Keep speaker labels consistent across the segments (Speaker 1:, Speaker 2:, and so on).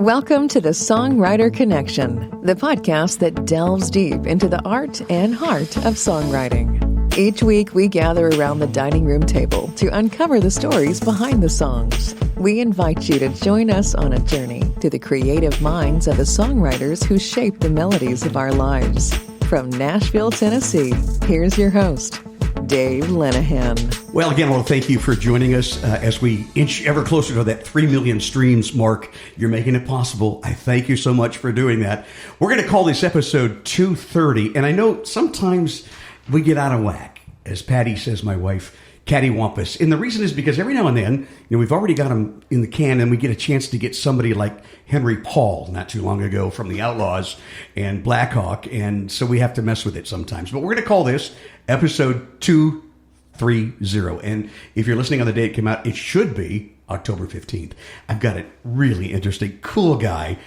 Speaker 1: Welcome to the Songwriter Connection, the podcast that delves deep into the art and heart of songwriting. Each week, we gather around the dining room table to uncover the stories behind the songs. We invite you to join us on a journey through the creative minds of the songwriters who shape the melodies of our lives. From Nashville, Tennessee, here's your host, Dave Lenahan.
Speaker 2: Well, again, I want to thank you for joining us as we inch ever closer to that 3 million streams mark. You're making it possible. I thank you so much for doing that. We're going to call this episode 230, and I know sometimes we get out of whack, as Patty says, my wife, cattywampus. And the reason is because every now and then, we've already got them in the can, and we get a chance to get somebody like Henry Paul not too long ago from the Outlaws and Blackhawk, and so we have to mess with it sometimes. But we're going to call this episode 230. And if you're listening on the day it came out, it should be October 15th. I've got a really interesting, cool guy.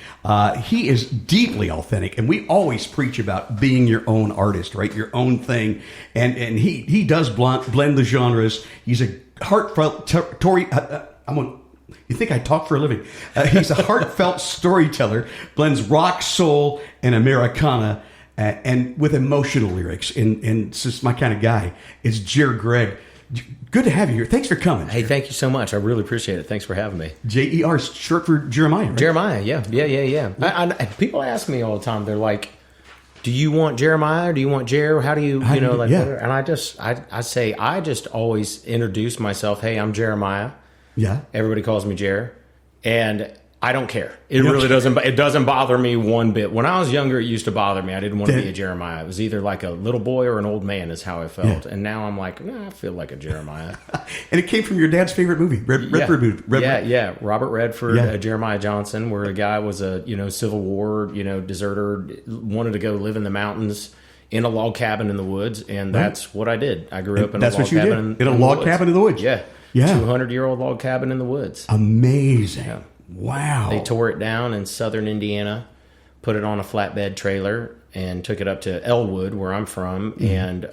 Speaker 2: He is deeply authentic, and we always preach about being your own artist, right? Your own thing. And he does blend the genres. He's a heartfelt you think I talk for a living? He's a heartfelt storyteller, blends rock, soul, and Americana, and with emotional lyrics. And it's just my kind of guy. It's Jer Gregg. Good to have you here. Thanks for coming.
Speaker 3: Hey, thank you so much. I really appreciate it. Thanks for having me.
Speaker 2: J-E-R is short for Jeremiah, right?
Speaker 3: Jeremiah, yeah. People ask me all the time, they're like, do you want Jeremiah or do you want Jer? How do you, And I say, I just always introduce myself. Hey, I'm Jeremiah.
Speaker 2: Yeah.
Speaker 3: Everybody calls me Jer. And I don't care. It really doesn't bother me one bit. When I was younger, it used to bother me. I didn't want to be a Jeremiah. It was either like a little boy or an old man is how I felt. Yeah. And now I'm like, I feel like a Jeremiah.
Speaker 2: And it came from your dad's favorite movie, Redford.
Speaker 3: Robert Redford, Jeremiah Johnson, where a guy was a Civil War deserter, wanted to go live in the mountains in a log cabin in the woods, and that's what I did. I grew up in a log cabin in a
Speaker 2: log cabin in the woods.
Speaker 3: Yeah. 200-year-old log cabin in the woods.
Speaker 2: Amazing.
Speaker 3: Yeah.
Speaker 2: Wow.
Speaker 3: They tore it down in southern Indiana, put it on a flatbed trailer, and took it up to Elwood, where I'm from, and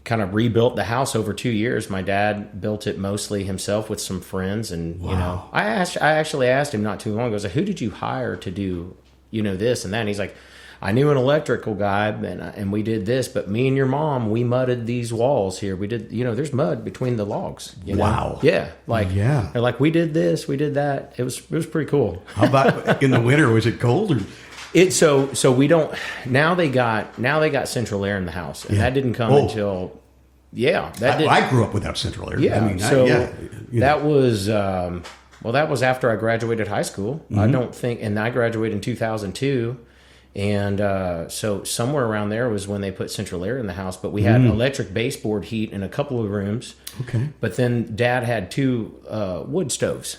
Speaker 3: kind of rebuilt the house over 2 years. My dad built it mostly himself with some friends, and I actually asked him not too long ago, I was like, who did you hire to do this and that? And he's like, I knew an electrical guy, and we did this, but me and your mom, we mudded these walls here. We did, there's mud between the logs.
Speaker 2: Wow.
Speaker 3: Yeah. They're like, we did this, we did that. It was pretty cool.
Speaker 2: How about in the winter? Was it cold or?
Speaker 3: So we don't, now they got central air in the house, and that didn't come until,
Speaker 2: I grew up without central air.
Speaker 3: Yeah. That was after I graduated high school. I don't think, and I graduated in 2002. And so somewhere around there was when they put central air in the house. But we had electric baseboard heat in a couple of rooms.
Speaker 2: Okay.
Speaker 3: But then Dad had two wood stoves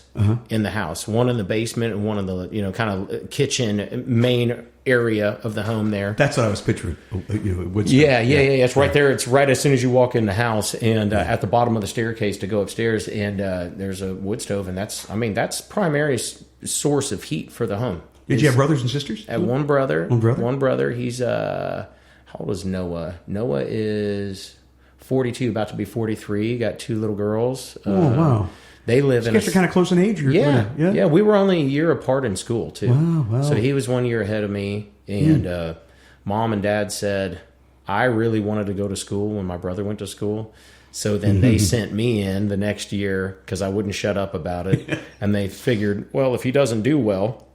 Speaker 3: in the house. One in the basement and one in the kind of kitchen main area of the home there.
Speaker 2: That's what I was picturing. Wood stove.
Speaker 3: Yeah. It's right there. It's right as soon as you walk in the house, and at the bottom of the staircase to go upstairs. And there's a wood stove, and that's primary source of heat for the home.
Speaker 2: Did you have brothers and sisters?
Speaker 3: I had one brother. One brother. He's how old is Noah? Noah is 42, about to be 43. Got two little girls.
Speaker 2: Wow.
Speaker 3: They live
Speaker 2: in. I guess you're kind of close in age.
Speaker 3: Yeah. We were only a year apart in school too.
Speaker 2: Wow.
Speaker 3: So he was 1 year ahead of me, and Mom and Dad said I really wanted to go to school when my brother went to school. So then they sent me in the next year because I wouldn't shut up about it, and they figured, well, if he doesn't do well,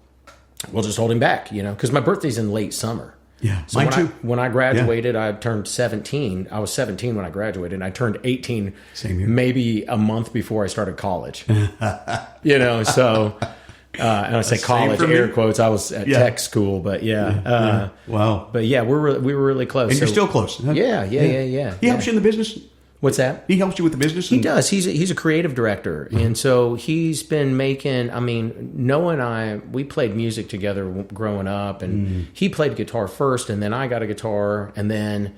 Speaker 3: we'll just hold him back, because my birthday's in late summer.
Speaker 2: Yeah,
Speaker 3: so
Speaker 2: mine too.
Speaker 3: When I graduated, I turned 17. I was 17 when I graduated, and I turned 18 maybe a month before I started college. So, and I say college, air quotes, I was at tech school, but
Speaker 2: wow.
Speaker 3: But we were really close.
Speaker 2: And you're still close. Huh?
Speaker 3: Yeah.
Speaker 2: He helps you in the business?
Speaker 3: What's that?
Speaker 2: He helps you with the business?
Speaker 3: He does. He's a creative director. And so he's been making, Noah and I, we played music together growing up, and he played guitar first, and then I got a guitar, and then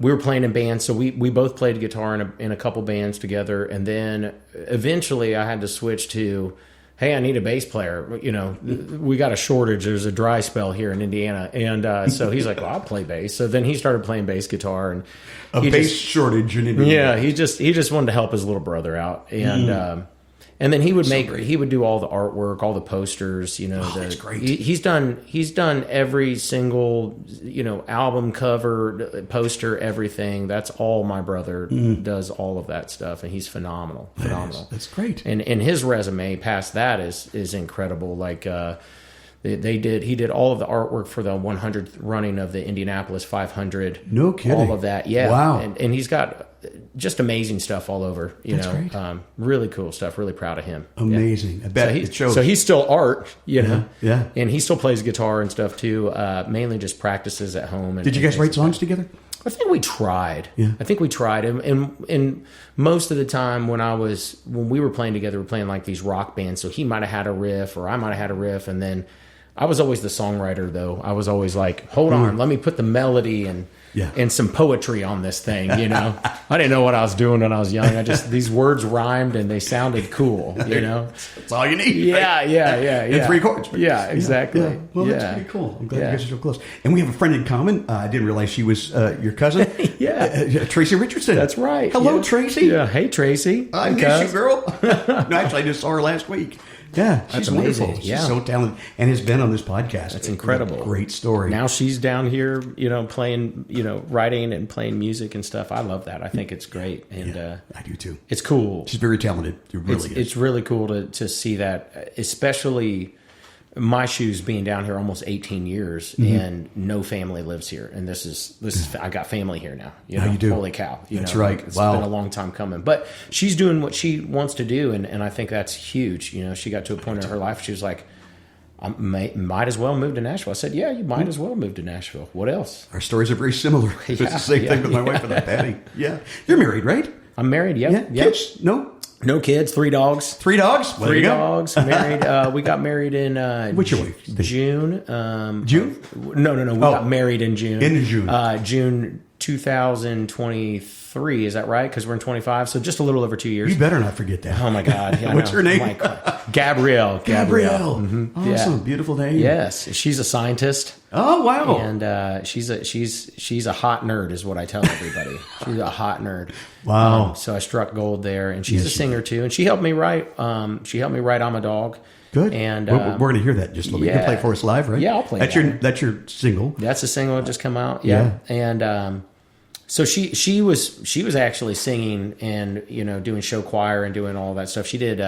Speaker 3: we were playing in bands. So we both played guitar in a couple bands together. And then eventually I had to switch to, hey, I need a bass player. We got a shortage. There's a dry spell here in Indiana. And so he's like, well, I'll play bass. So then he started playing bass guitar. And
Speaker 2: bass shortage in Indiana.
Speaker 3: Yeah, he just wanted to help his little brother out. And And then he would do all the artwork, all the posters,
Speaker 2: that's great.
Speaker 3: He's done every single, album cover, poster, everything. That's all my brother does, all of that stuff. And he's phenomenal.
Speaker 2: That's great.
Speaker 3: And his resume past that is incredible. Like, he did all of the artwork for the 100th running of the Indianapolis 500.
Speaker 2: No kidding.
Speaker 3: All of that. Yeah.
Speaker 2: Wow.
Speaker 3: And he's got just amazing stuff all over,
Speaker 2: That's great.
Speaker 3: Really cool stuff. Really proud of him.
Speaker 2: Amazing.
Speaker 3: Yeah.
Speaker 2: I bet it shows.
Speaker 3: So he's still art,
Speaker 2: Yeah.
Speaker 3: and he still plays guitar and stuff too. Mainly just practices at home.
Speaker 2: Did you guys write songs together?
Speaker 3: I think we tried.
Speaker 2: Yeah.
Speaker 3: I think we tried. And most of the time when we were playing together, we were playing like these rock bands. So he might have had a riff or I might have had a riff. And then I was always the songwriter though. I was always like, hold on, let me put the melody and some poetry on this thing, I didn't know what I was doing when I was young. These words rhymed and they sounded cool,
Speaker 2: That's all you need.
Speaker 3: Yeah.
Speaker 2: And 3 chords.
Speaker 3: Yeah, exactly.
Speaker 2: Yeah. Well, that's pretty cool. I'm glad you guys are so close. And we have a friend in common. I didn't realize she was your cousin. Tracy Richardson.
Speaker 3: That's right.
Speaker 2: Hello, Tracy.
Speaker 3: Yeah. Hey, Tracy.
Speaker 2: I miss you, girl. No, actually, I just saw her last week. Yeah, she's
Speaker 3: amazing.
Speaker 2: wonderful.
Speaker 3: Yeah.
Speaker 2: She's so talented and has been on this podcast.
Speaker 3: That's incredible.
Speaker 2: Great story.
Speaker 3: Now she's down here, playing, writing and playing music and stuff. I love that. I think it's great. And
Speaker 2: I do too.
Speaker 3: It's cool.
Speaker 2: She's very talented.
Speaker 3: It's really cool to see that, especially my shoes being down here almost 18 years and no family lives here. And this is I got family here now.
Speaker 2: You do.
Speaker 3: Holy cow.
Speaker 2: That's right.
Speaker 3: It's been a long time coming. But she's doing what she wants to do, and I think that's huge. She got to a point in her life, she was like, I might as well move to Nashville. I said, yeah, you might as well move to Nashville. What else?
Speaker 2: Our stories are very similar. It's the same thing with my wife and Patty. Yeah. You're married, right?
Speaker 3: I'm married, yeah.
Speaker 2: Kids?
Speaker 3: No kids, 3 dogs.
Speaker 2: 3 dogs?
Speaker 3: Well, 3 dogs, married. We got married in
Speaker 2: What's your wife?
Speaker 3: June.
Speaker 2: June?
Speaker 3: No. We got married in June.
Speaker 2: In June.
Speaker 3: June 2023. Is that right? Because we're in 25, so just a little over 2 years.
Speaker 2: You better not forget that.
Speaker 3: Oh my God! Yeah,
Speaker 2: What's her name?
Speaker 3: Gabrielle.
Speaker 2: Awesome, beautiful name.
Speaker 3: Yes, she's a scientist.
Speaker 2: Oh wow!
Speaker 3: And she's a hot nerd, is what I tell everybody. She's a hot nerd.
Speaker 2: Wow!
Speaker 3: So I struck gold there, and she's a singer too, and she helped me write. She helped me write "I'm a Dog."
Speaker 2: Good.
Speaker 3: And
Speaker 2: we're going to hear that just a little bit. You can play for us live, right?
Speaker 3: Yeah, I'll play.
Speaker 2: That's your single.
Speaker 3: That's a single that just come out. Yeah. And so she was actually singing and doing show choir and doing all that stuff. She did.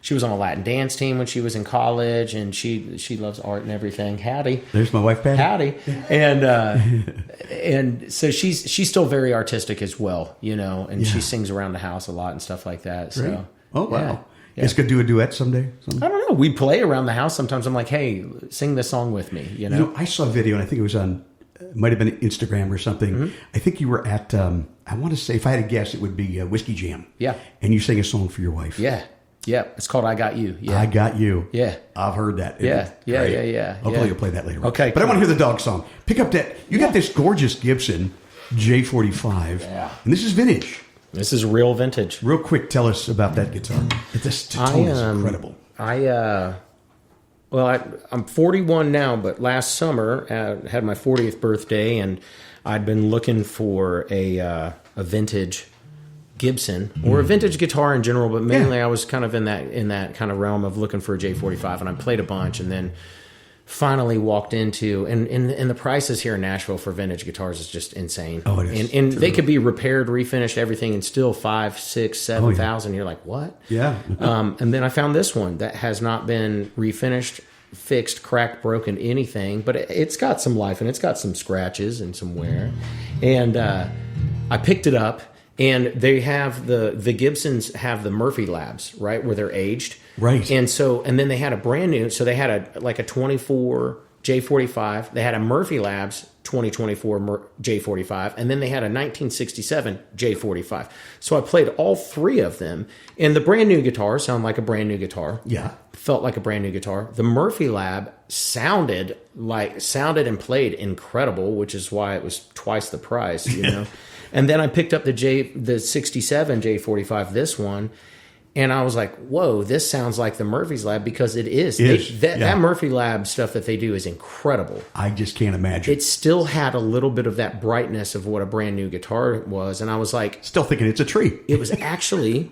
Speaker 3: She was on a Latin dance team when she was in college, and she loves art and everything. Howdy.
Speaker 2: There's my wife, Patty.
Speaker 3: Howdy. And so she's still very artistic as well, and she sings around the house a lot and stuff like that. So.
Speaker 2: Right. Oh wow.
Speaker 3: Yeah.
Speaker 2: You guys could do a duet someday.
Speaker 3: I don't know. We play around the house sometimes. I'm like, hey, sing this song with me.
Speaker 2: I saw a video, and I think it was on, might have been Instagram or something. Mm-hmm. I think you were at, I want to say, if I had to guess, it would be Whiskey Jam.
Speaker 3: Yeah.
Speaker 2: And you sang a song for your wife.
Speaker 3: Yeah. Yeah. It's called I Got You. Yeah.
Speaker 2: I Got You.
Speaker 3: Yeah.
Speaker 2: I've heard that.
Speaker 3: Yeah.
Speaker 2: Hopefully you'll play that later.
Speaker 3: Okay.
Speaker 2: But I want to hear the dog song. Pick up that. You got this gorgeous Gibson J45.
Speaker 3: Yeah.
Speaker 2: And this is vintage.
Speaker 3: This is real vintage.
Speaker 2: Real quick, tell us about that guitar. This tone is incredible.
Speaker 3: I'm 41 now, but last summer I had my 40th birthday, and I'd been looking for a vintage Gibson or a vintage guitar in general, but mainly I was kind of in that kind of realm of looking for a J45, and I played a bunch, and then finally walked into and the prices here in Nashville for vintage guitars is just insane.
Speaker 2: Oh, it is.
Speaker 3: And they could be repaired, refinished, everything, and still $5,000, $6,000, $7,000. You're like, what?
Speaker 2: Yeah.
Speaker 3: And then I found this one that has not been refinished, fixed, cracked, broken, anything, but it's got some life and it's got some scratches and some wear. And I picked it up. And they have the Gibsons have the Murphy Labs, right, where they're aged.
Speaker 2: Right.
Speaker 3: And then they had a brand new, so they had a 24 J45. They had a Murphy Labs 2024 J45, and then they had a 1967 J45. So I played all 3 of them, and the brand new guitars sound like a brand new guitar.
Speaker 2: Yeah.
Speaker 3: Felt like a brand new guitar. The Murphy Lab sounded and played incredible, which is why it was twice the price, And then I picked up the 67 J45, this one, and I was like, whoa, this sounds like the Murphy's Lab, because it is. That Murphy Lab stuff that they do is incredible.
Speaker 2: I just can't imagine.
Speaker 3: It still had a little bit of that brightness of what a brand new guitar was, and I was like...
Speaker 2: Still thinking it's a tree.
Speaker 3: It was actually...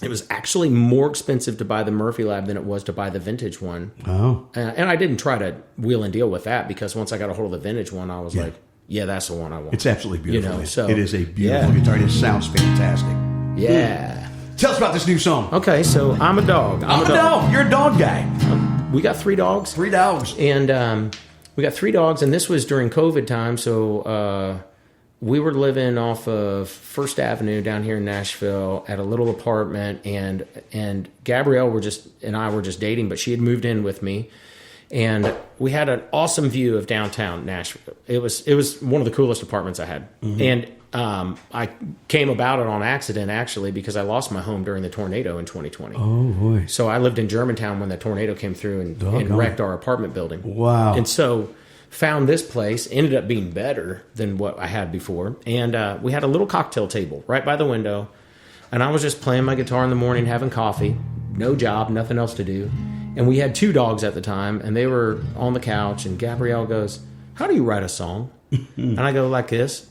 Speaker 3: it was actually more expensive to buy the Murphy Lab than it was to buy the vintage one.
Speaker 2: Oh.
Speaker 3: And I didn't try to wheel and deal with that, because once I got a hold of the vintage one, I was like, yeah, that's the one I want.
Speaker 2: It's absolutely beautiful.
Speaker 3: So
Speaker 2: it is a beautiful guitar. It sounds fantastic.
Speaker 3: Yeah.
Speaker 2: Tell us about this new song.
Speaker 3: Okay, so I'm a dog.
Speaker 2: I'm a dog. You're a dog guy.
Speaker 3: We got 3 dogs.
Speaker 2: 3 dogs.
Speaker 3: And we got 3 dogs, and this was during COVID time, so we were living off of First Avenue down here in Nashville at a little apartment, and Gabrielle and I were just dating, but she had moved in with me, and we had an awesome view of downtown Nashville. It was one of the coolest apartments I had, and I came about it on accident, actually, because I lost my home during the tornado in 2020.
Speaker 2: Oh boy!
Speaker 3: So I lived in Germantown when the tornado came through and wrecked our apartment building.
Speaker 2: Wow!
Speaker 3: And so found this place, ended up being better than what I had before, and we had a little cocktail table right by the window, and I was just playing my guitar in the morning, having coffee, no job, nothing else to do, and we had 2 dogs at the time, and they were on the couch, and Gabrielle goes, "How do you write a song?" And I go like this.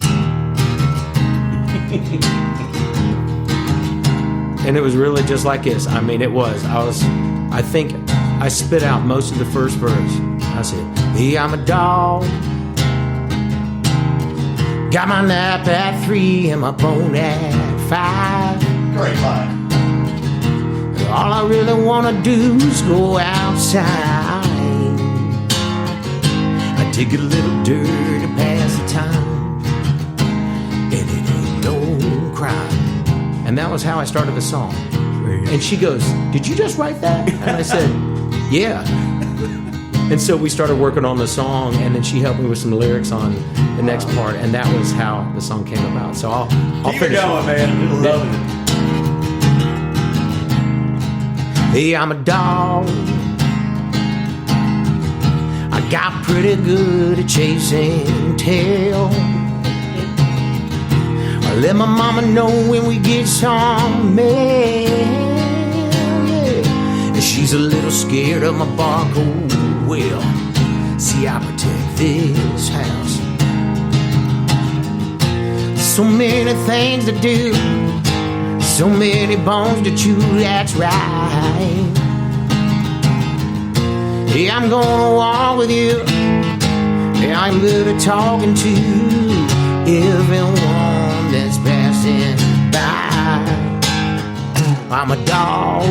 Speaker 3: And it was really just like this. I mean, I think I spit out most of the first verse. I said, "Hey, I'm a dog. Got my nap at 3 and my phone at 5.
Speaker 2: Great line.
Speaker 3: All I really want to do is go outside. I dig a little dirt to pass the time, and it ain't no crime." And that was how I started the song. And she goes, "Did you just write that?" And I said, "Yeah." And so we started working on the song, and then she helped me with some lyrics on the next part, and that was how the song came about. So I'll
Speaker 2: Keep
Speaker 3: finish
Speaker 2: it going, man. I'm loving it.
Speaker 3: Hey, I'm a dog. I got pretty good at chasing tail. I let my mama know when we get some mail. Yeah. And she's a little scared of my bark. Oh, well, see, I protect this house. So many things to do, so many bones to chew, that's right. Yeah, I'm gonna walk with you. Yeah, I'm good at talking to everyone that's passing by. I'm a dog.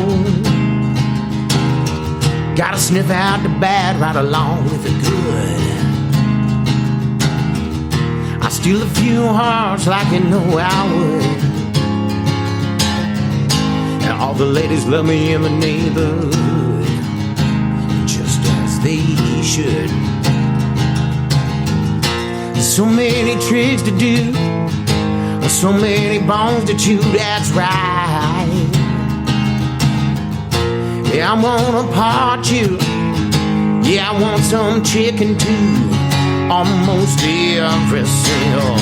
Speaker 3: Gotta sniff out the bad right along with the good. I steal a few hearts like you know I would. And all the ladies love me in my neighborhood, just as they should. So many tricks to do, so many bones to chew, that's right. Yeah, I wanna part you. Yeah, I want some chicken too, almost every single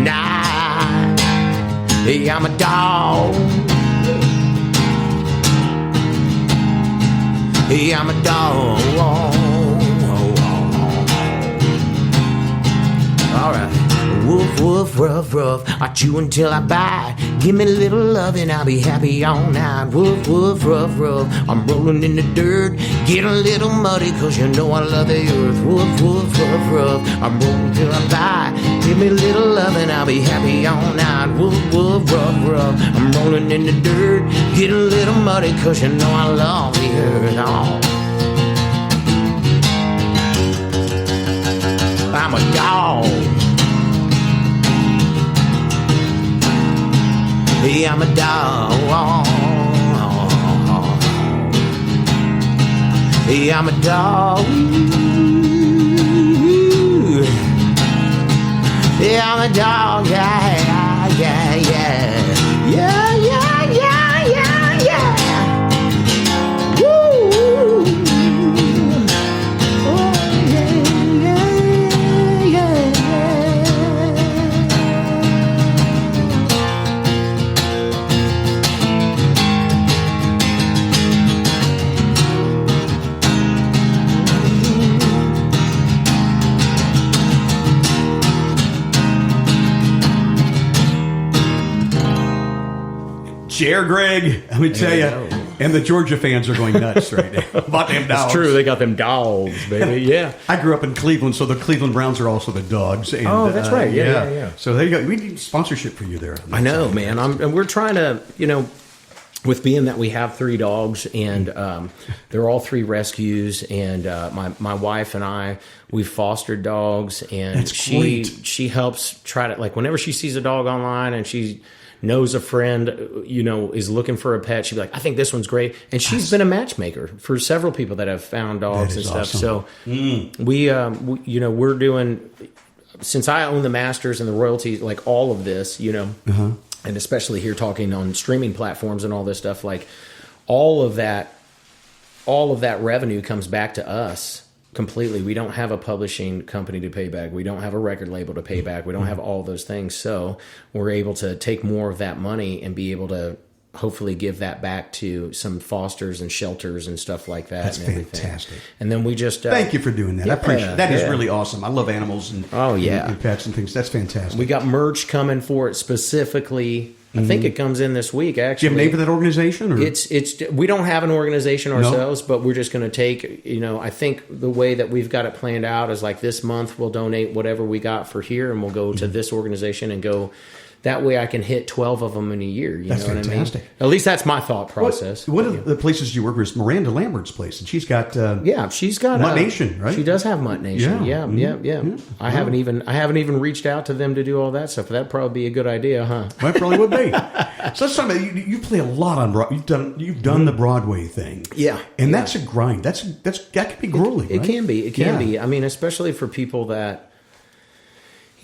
Speaker 3: night. Hey, I'm a dog. Hey, I'm a dog. Alright. Woof, woof, rough, rough. I chew until I bite. Give me a little love and I'll be happy all night. Woof, woof, rough, rough. I'm rolling in the dirt, getting a little muddy, cause you know I love the earth. Woof, woof, rough, rough. I'm rolling till I bite. Give me a little love and I'll be happy all night. Woof, woof, rough, rough. I'm rolling in the dirt, getting a little muddy, cause you know I love the earth. Oh. I'm a dog. Hey, I'm a dog. Hey, I'm a dog. Hey, I'm a dog. Yeah, yeah, yeah. Yeah, yeah, yeah, yeah, yeah. Woo! Oh, yeah, yeah, yeah, yeah.
Speaker 2: Jer Gregg, let me tell you. And the Georgia fans are going nuts right now about them dogs.
Speaker 3: It's true. They got them dogs, baby. Yeah.
Speaker 2: I grew up in Cleveland, so the Cleveland Browns are also the dogs. And,
Speaker 3: that's right. Yeah.
Speaker 2: So there you go. We need sponsorship for you there.
Speaker 3: I know, man. And we're trying to, with being that we have 3 dogs and they're all 3 rescues, and my wife and I, we've fostered dogs, and she helps try to, like, whenever she sees a dog online and she knows a friend, is looking for a pet, she'd be like, I think this one's great. And she's been a matchmaker for several people that have found dogs and stuff.
Speaker 2: Awesome.
Speaker 3: So we're doing, since I own the masters and the royalties, like all of this, and especially here talking on streaming platforms and all this stuff, like all of that revenue comes back to us completely. We don't have a publishing company to pay back. We don't have a record label to pay back. We don't have all those things. So we're able to take more of that money and be able to hopefully give that back to some fosters and shelters and stuff like that.
Speaker 2: That's
Speaker 3: and everything.
Speaker 2: fantastic.
Speaker 3: And then we just
Speaker 2: thank you for doing that. I appreciate it. That is really awesome. I love animals and and pets and things. That's fantastic.
Speaker 3: We got merch coming for it specifically. I think it comes in this week, actually.
Speaker 2: Do you have a name for that organization? Or?
Speaker 3: It's we don't have an organization ourselves, but we're just going to take, I think the way that we've got it planned out is like this month we'll donate whatever we got for here, and we'll go to this organization and go. That way I can hit 12 of them in a year. You
Speaker 2: that's
Speaker 3: know what
Speaker 2: fantastic.
Speaker 3: I mean? At least that's my thought process.
Speaker 2: One of the places you work with is Miranda Lambert's place, and she's got
Speaker 3: she's got
Speaker 2: Mutt Nation, right?
Speaker 3: She does have Mutt Nation. Yeah. I haven't even reached out to them to do all that stuff. That'd probably be a good idea, huh?
Speaker 2: Well, it probably would be. So let's talk about you play a lot on Broadway. You've done the Broadway thing.
Speaker 3: Yeah.
Speaker 2: And that's a grind. That can be grueling.
Speaker 3: It can be. It can be. I mean, especially for people that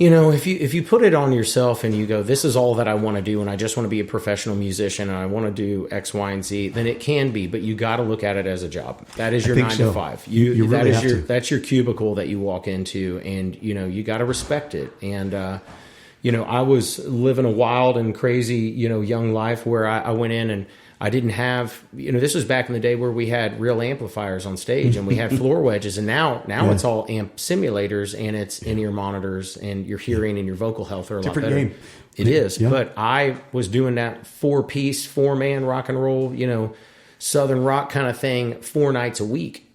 Speaker 3: if you put it on yourself and you go, this is all that I want to do, and I just want to be a professional musician, and I want to do X, Y, and Z, then it can be. But you got to look at it as a job. That is your 9 to 5.
Speaker 2: You really have to.
Speaker 3: That's your cubicle that you walk into, and you got to respect it. And I was living a wild and crazy young life where I went in and I didn't have, this was back in the day where we had real amplifiers on stage and we had floor wedges, and now it's all amp simulators and it's in-ear monitors, and your hearing and your vocal health are a lot better.
Speaker 2: Different game.
Speaker 3: It is, but I was doing that 4-piece, 4-man rock and roll, Southern rock kind of thing 4 nights a week.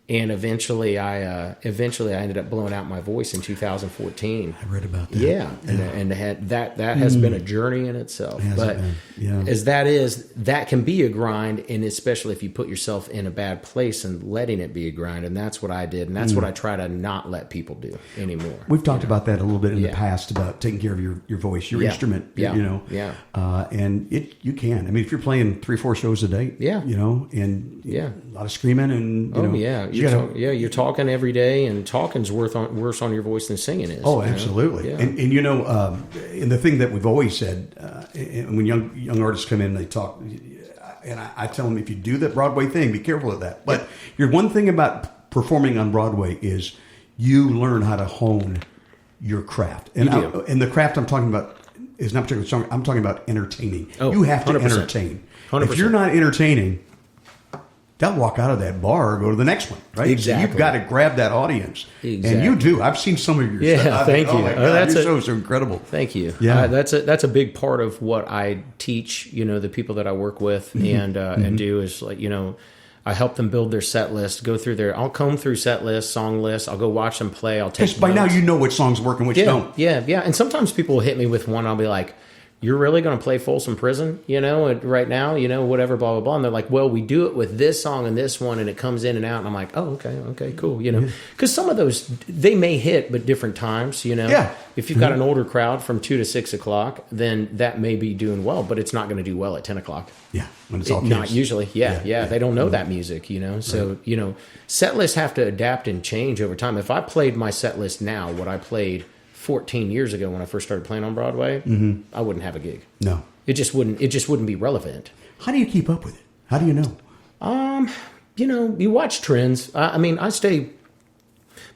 Speaker 3: And eventually I ended up blowing out my voice in 2014.
Speaker 2: I read about that.
Speaker 3: Yeah. And that has been a journey in itself. But as that can be a grind, and especially if you put yourself in a bad place and letting it be a grind. And that's what I did. And that's what I try to not let people do anymore.
Speaker 2: We've talked about that a little bit in the past, about taking care of your voice, your instrument, and you can. I mean, if you're playing 3-4 shows a day, and a lot of screaming and,
Speaker 3: you're talking every day, and talking's worse on your voice than singing is.
Speaker 2: Oh, absolutely. Yeah. And and the thing that we've always said, when young artists come in, they talk, and I tell them, if you do that Broadway thing, be careful of that. But your one thing about performing on Broadway is you learn how to hone your craft. And and the craft I'm talking about is not particularly song. I'm talking about entertaining. You have to 100%. Entertain. 100%. If you're not entertaining, they'll walk out of that bar or go to the next one, right?
Speaker 3: Exactly.
Speaker 2: So you've got to grab that audience.
Speaker 3: Exactly.
Speaker 2: And you do. I've seen some of your stuff.
Speaker 3: Yeah, thank you.
Speaker 2: Oh, my God, your shows are incredible.
Speaker 3: Thank you.
Speaker 2: Yeah.
Speaker 3: That's a big part of what I teach, the people that I work with and do is I help them build their set list, I'll comb through set lists, song lists, I'll go watch them play, I'll take notes.
Speaker 2: By now you know which songs work and which don't.
Speaker 3: Yeah. And sometimes people will hit me with one, I'll be like, you're really going to play Folsom Prison, right now, whatever, blah, blah, blah. And they're like, well, we do it with this song and this one, and it comes in and out. And I'm like, oh, okay, cool, Because some of those, they may hit, but different times,
Speaker 2: Yeah.
Speaker 3: If you've got an older crowd from 2 to 6 o'clock, then that may be doing well, but it's not going to do well at 10 o'clock.
Speaker 2: Yeah, when it's all kids.
Speaker 3: Not usually, yeah. They don't know that music, So, set lists have to adapt and change over time. If I played my set list now, what I played 14 years ago when I first started playing on Broadway, I wouldn't have a gig.
Speaker 2: No.
Speaker 3: It just wouldn't be relevant.
Speaker 2: How do you keep up with it? How do you know?
Speaker 3: You watch trends. I stay,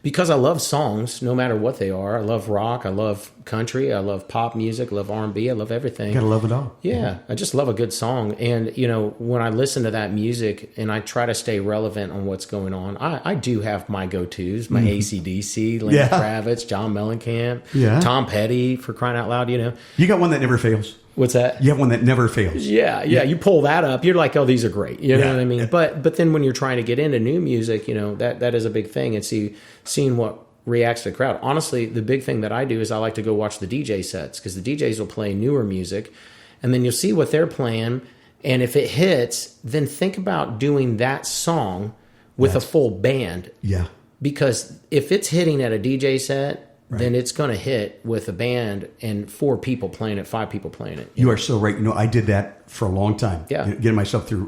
Speaker 3: because I love songs, no matter what they are. I love rock, I love country, I love pop music, I love R&B, I love everything.
Speaker 2: You gotta love it all.
Speaker 3: Yeah, I just love a good song. And, when I listen to that music and I try to stay relevant on what's going on, I do have my go-tos, my AC/DC, Lenny Kravitz, John Mellencamp, Tom Petty, for crying out loud,
Speaker 2: You got one that never fails?
Speaker 3: What's that?
Speaker 2: You have one that never fails.
Speaker 3: Yeah. You pull that up, you're like, oh, these are great. You know what I mean? Yeah. But then when you're trying to get into new music, you know, that is a big thing. And seeing what reacts to the crowd. Honestly, the big thing that I do is I like to go watch the DJ sets, because the DJs will play newer music, and then you'll see what they're playing. And if it hits, then think about doing that song with a full band.
Speaker 2: Yeah.
Speaker 3: Because if it's hitting at a DJ set, then it's going to hit with a band and 4 people playing it, 5 people playing it.
Speaker 2: You are so right. You know, I did that for a long time.
Speaker 3: Yeah.
Speaker 2: Getting myself through,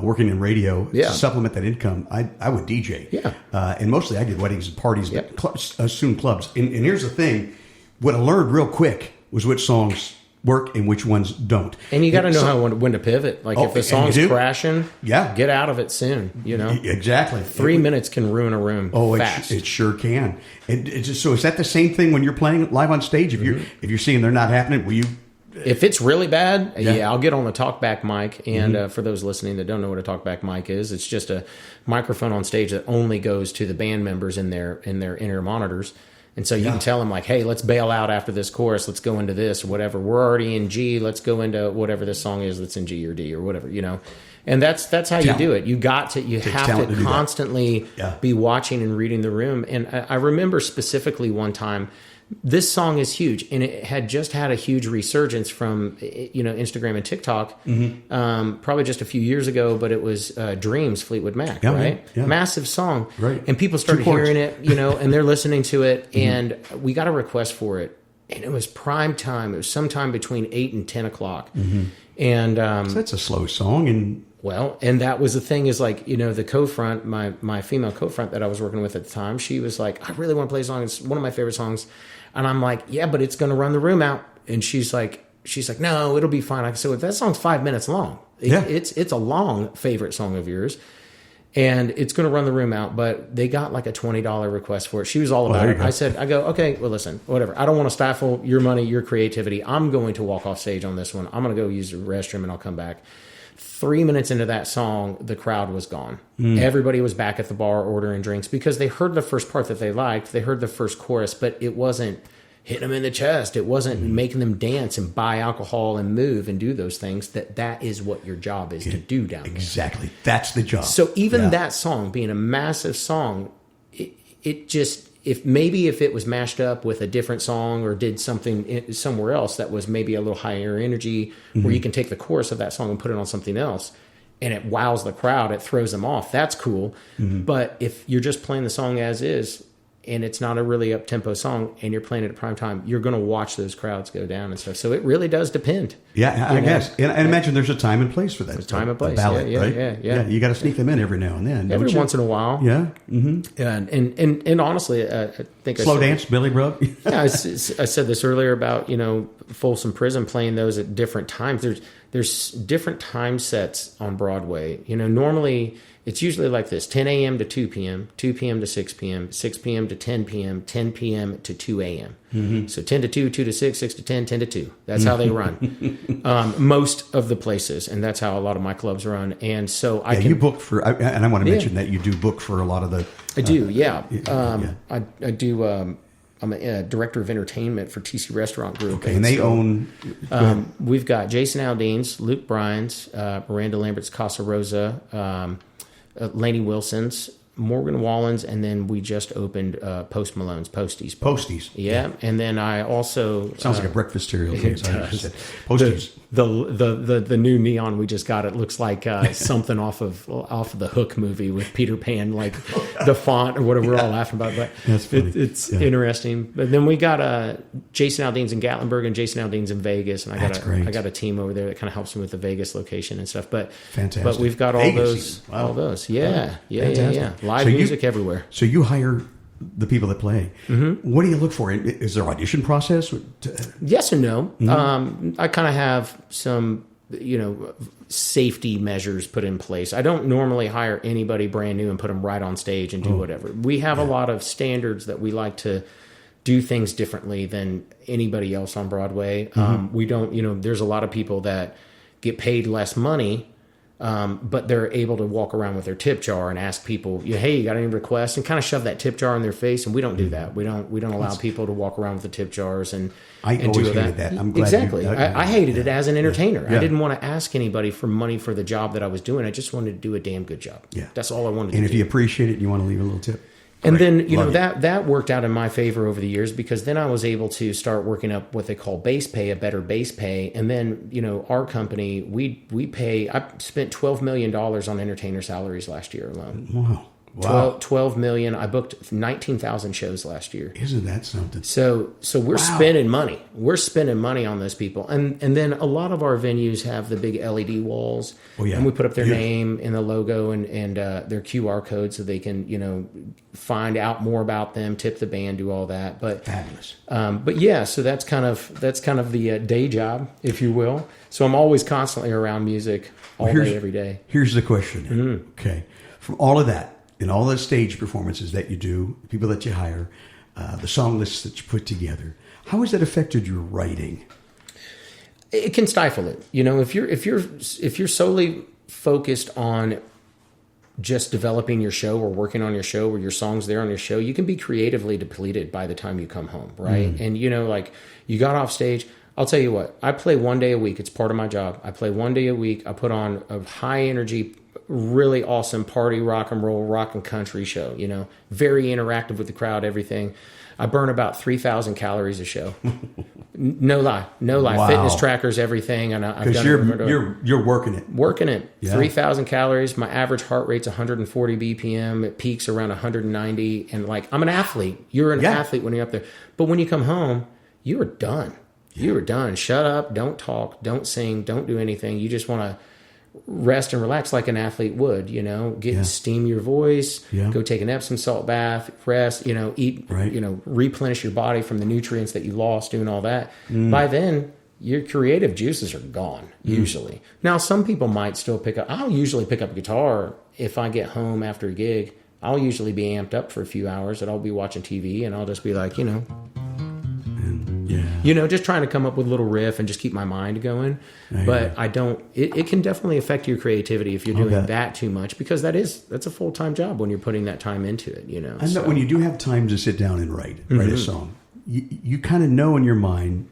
Speaker 2: working in radio to supplement that income. I would DJ.
Speaker 3: Yeah.
Speaker 2: And mostly I did weddings and parties, but soon clubs. And here's the thing. What I learned real quick was which songs work and which ones don't.
Speaker 3: And you got to know when to pivot. Like if the song's crashing, get out of it soon, you know?
Speaker 2: Exactly.
Speaker 3: 3 minutes can ruin a room fast.
Speaker 2: It sure can. So is that the same thing when you're playing live on stage? If you're seeing they're not happening, will you...
Speaker 3: If it's really bad, I'll get on the talkback mic. And for those listening that don't know what a talkback mic is, it's just a microphone on stage that only goes to the band members in their in-ear monitors. And so you can tell them like, hey, let's bail out after this chorus. Let's go into this or whatever. We're already in G. Let's go into whatever this song is that's in G or D or whatever, you know. And that's how you do it. You have to constantly be watching and reading the room. And I remember specifically one time, this song is huge, and it had just had a huge resurgence from Instagram and TikTok, probably just a few years ago. But it was "Dreams" Fleetwood Mac, right? Yeah. Massive song,
Speaker 2: right?
Speaker 3: And people started hearing it, and they're listening to it, and we got a request for it, and it was prime time. It was sometime between 8 and 10 o'clock, and so
Speaker 2: that's a slow song,
Speaker 3: and that was the thing is like, the co-front, my female co-front that I was working with at the time, she was like, I really want to play a song. It's one of my favorite songs. And I'm like, yeah, but it's going to run the room out. And she's like, no, it'll be fine. I said, well, that song's 5 minutes long. It's a long favorite song of yours. And it's going to run the room out. But they got like a $20 request for it. She was all about it. I go, okay, well, listen, whatever. I don't want to stifle your money, your creativity. I'm going to walk off stage on this one. I'm going to go use the restroom and I'll come back. 3 minutes into that song, the crowd was gone. Everybody was back at the bar ordering drinks because they heard the first part that they liked. They heard the first chorus, but it wasn't hitting them in the chest. It wasn't making them dance and buy alcohol and move and do those things. That is what your job is to do down there.
Speaker 2: Exactly. That's the job.
Speaker 3: So even that song being a massive song, it just... If it was mashed up with a different song or did something somewhere else that was maybe a little higher energy, where you can take the chorus of that song and put it on something else, and it wows the crowd, it throws them off, that's cool. But if you're just playing the song as is, and it's not a really up-tempo song, and you're playing it at prime time, you're going to watch those crowds go down and stuff. So it really does depend.
Speaker 2: Yeah, I guess. And I imagine there's a time and place for that.
Speaker 3: There's a time and place.
Speaker 2: Ballad,
Speaker 3: yeah,
Speaker 2: right?
Speaker 3: Yeah.
Speaker 2: You got to sneak them in every now and then.
Speaker 3: Every once in a while.
Speaker 2: Yeah.
Speaker 3: And honestly, I think
Speaker 2: slow dance, Billy Brooke.
Speaker 3: Yeah, I said this earlier about Folsom Prison playing those at different times. There's different time sets on Broadway. Normally it's usually like this: 10 a.m. to 2 p.m., 2 p.m. to 6 p.m., 6 p.m. to 10 p.m., 10 p.m. to 2 a.m. So 10 to 2, 2 to 6, 6 to 10, 10 to 2. That's how they run. Most of the places, and that's how a lot of my clubs run. And so
Speaker 2: you book for, and I want to mention that you do book for a lot of the...
Speaker 3: I do, I do... I'm a director of entertainment for TC Restaurant Group.
Speaker 2: Okay, and they own...
Speaker 3: We've got Jason Aldean's, Luke Bryan's, Miranda Lambert's Casa Rosa, Lainey Wilson's, Morgan Wallen's, and then we just opened Post Malone's, Posties.
Speaker 2: Posties.
Speaker 3: Yeah, and then I also...
Speaker 2: Sounds like a breakfast cereal. Posties.
Speaker 3: The new neon we just got, it looks like something off of the Hook movie with Peter Pan, like the font or whatever. We're all laughing about, but
Speaker 2: that's funny.
Speaker 3: It's interesting. But then we got Jason Aldean's in Gatlinburg and Jason Aldean's in Vegas, and I got a team over there that kind of helps me with the Vegas location and stuff. But
Speaker 2: fantastic.
Speaker 3: But we've got all those, yeah. Live music everywhere.
Speaker 2: So you hire the people that play. What do you look for? Is there an audition process?
Speaker 3: Yes and no. I kind of have some, safety measures put in place. I don't normally hire anybody brand new and put them right on stage and do whatever. We have a lot of standards that we like to do things differently than anybody else on Broadway. We don't, there's a lot of people that get paid less money but they're able to walk around with their tip jar and ask people, hey, you got any requests, and kind of shove that tip jar in their face. And we don't do that. We don't allow people to walk around with the tip jars and
Speaker 2: always
Speaker 3: do
Speaker 2: hated that. I'm glad
Speaker 3: exactly. I hated it as an entertainer.
Speaker 2: Yeah.
Speaker 3: I didn't want to ask anybody for money for the job that I was doing. I just wanted to do a damn good job.
Speaker 2: Yeah.
Speaker 3: That's all I wanted to do.
Speaker 2: And if you appreciate it, you want to leave a little tip.
Speaker 3: And
Speaker 2: Great.
Speaker 3: then,
Speaker 2: Love it.
Speaker 3: that worked out in my favor over the years, because then I was able to start working up what they call base pay, a better base pay. And then, our company, I spent $12 million on entertainer salaries last year alone.
Speaker 2: Wow.
Speaker 3: 12 million. I booked 19,000 shows last year.
Speaker 2: Isn't that something?
Speaker 3: So we're spending money. We're spending money on those people. And then a lot of our venues have the big LED walls.
Speaker 2: Oh, yeah.
Speaker 3: And we put up their name and the logo and their QR code so they can, find out more about them, tip the band, do all that. But
Speaker 2: fabulous.
Speaker 3: But yeah, so that's kind of the day job, if you will. So I'm always constantly around music all day, every day.
Speaker 2: Here's the question. Okay. From all of that, in all the stage performances that you do, the people that you hire, the song lists that you put together, how has that affected your writing?
Speaker 3: It can stifle it. If you're solely focused on just developing your show or working on your show or your songs there on your show, you can be creatively depleted by the time you come home, right? And you got off stage. I'll tell you what, I play one day a week. It's part of my job. I play one day a week. I put on a high energy, really awesome party, rock and roll, rock and country show, very interactive with the crowd, everything. I burn about 3,000 calories a show. No lie.
Speaker 2: Wow.
Speaker 3: Fitness trackers, everything. And I've done
Speaker 2: you're working it.
Speaker 3: Working it.
Speaker 2: Yeah.
Speaker 3: 3,000 calories. My average heart rate's 140 BPM. It peaks around 190. And I'm an athlete. You're an athlete when you're up there. But when you come home, you are done. You are done. Shut up. Don't talk. Don't sing. Don't do anything. You just want to rest and relax like an athlete would, steam your voice, go take an Epsom salt bath, rest, eat, replenish your body from the nutrients that you lost doing all that. By then, your creative juices are gone, usually. Now, some people might still I'll usually pick up a guitar if I get home after a gig. I'll usually be amped up for a few hours and I'll be watching TV and I'll just be like, just trying to come up with a little riff and just keep my mind going. But I don't, it can definitely affect your creativity if you're doing that too much, because that's a full-time job when you're putting that time into it, And
Speaker 2: so, when you do have time to sit down and write a song, you kind of know in your mind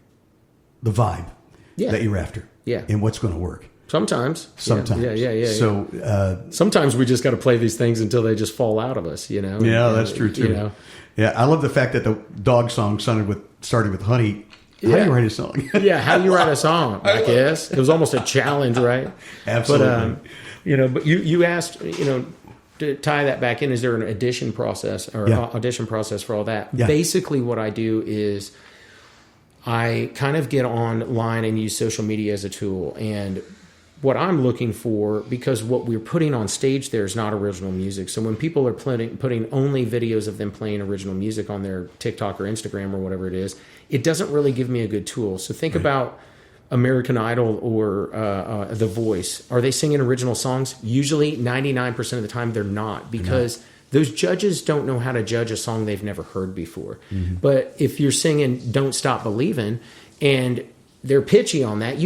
Speaker 2: the vibe that you're after and what's going to work.
Speaker 3: Sometimes.
Speaker 2: Yeah. So
Speaker 3: sometimes we just got to play these things until they just fall out of us,
Speaker 2: Yeah, that's true too. Yeah, I love the fact that the dog song started with Honey. How do you write a song?
Speaker 3: How do you write a song? I guess it was almost a challenge, right?
Speaker 2: Absolutely.
Speaker 3: But you asked, to tie that back in, is there an audition process or audition process for all that?
Speaker 2: Yeah.
Speaker 3: Basically, what I do is I kind of get online and use social media as a tool. And what I'm looking for, because what we're putting on stage there is not original music. So when people are putting only videos of them playing original music on their TikTok or Instagram or whatever it is, it doesn't really give me a good tool. So think about American Idol or The Voice. Are they singing original songs? Usually 99% of the time they're not, because those judges don't know how to judge a song they've never heard before. But if you're singing Don't Stop Believin' and they're pitchy on that,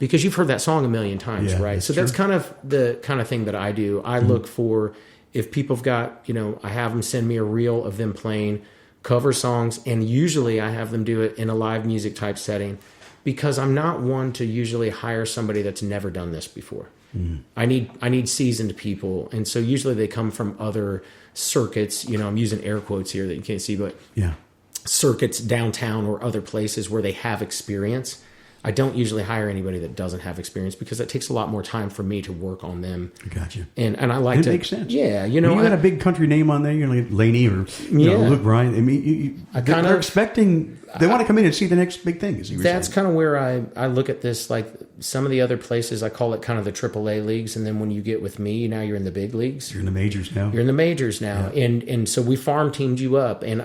Speaker 3: because you've heard that song a million times, right? So that's kind of the kind of thing that I do. I look for, if people have got, I have them send me a reel of them playing cover songs, and usually I have them do it in a live music type setting, because I'm not one to usually hire somebody that's never done this before. I need seasoned people, and so usually they come from other circuits. I'm using air quotes here that you can't see, but circuits downtown or other places where they have experience. I don't usually hire anybody that doesn't have experience, because that takes a lot more time for me to work on them.
Speaker 2: Gotcha.
Speaker 3: And I like
Speaker 2: it makes sense.
Speaker 3: Yeah,
Speaker 2: you got a big country name on there. You're like Laney or Luke Bryan. I mean, they're expecting. They want to come in and see the next big thing.
Speaker 3: That's kind of where I look at this. Like some of the other places, I call it kind of the AAA leagues, and then when you get with me, now you're in the big leagues.
Speaker 2: You're in the majors now.
Speaker 3: Yeah. And so we farm teamed you up, and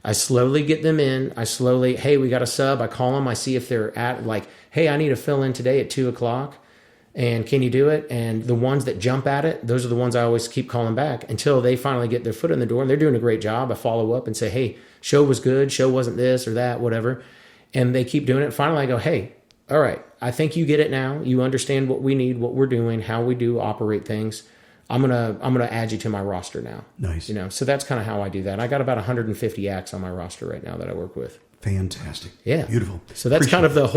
Speaker 3: I slowly get them in. Hey, we got a sub. I call them. I see if they're hey, I need to fill in today at 2:00. And can you do it? And the ones that jump at it, those are the ones I always keep calling back until they finally get their foot in the door, and they're doing a great job. I follow up and say, hey, show was good. Show wasn't this or that, whatever. And they keep doing it. Finally, I go, hey, all right, I think you get it now. You understand what we need, what we're doing, how we do operate things. I'm gonna add you to my roster now.
Speaker 2: Nice.
Speaker 3: So that's kind of how I do that. I got about 150 acts on my roster right now that I work with.
Speaker 2: Fantastic.
Speaker 3: Yeah.
Speaker 2: Beautiful.
Speaker 3: So that's kind of the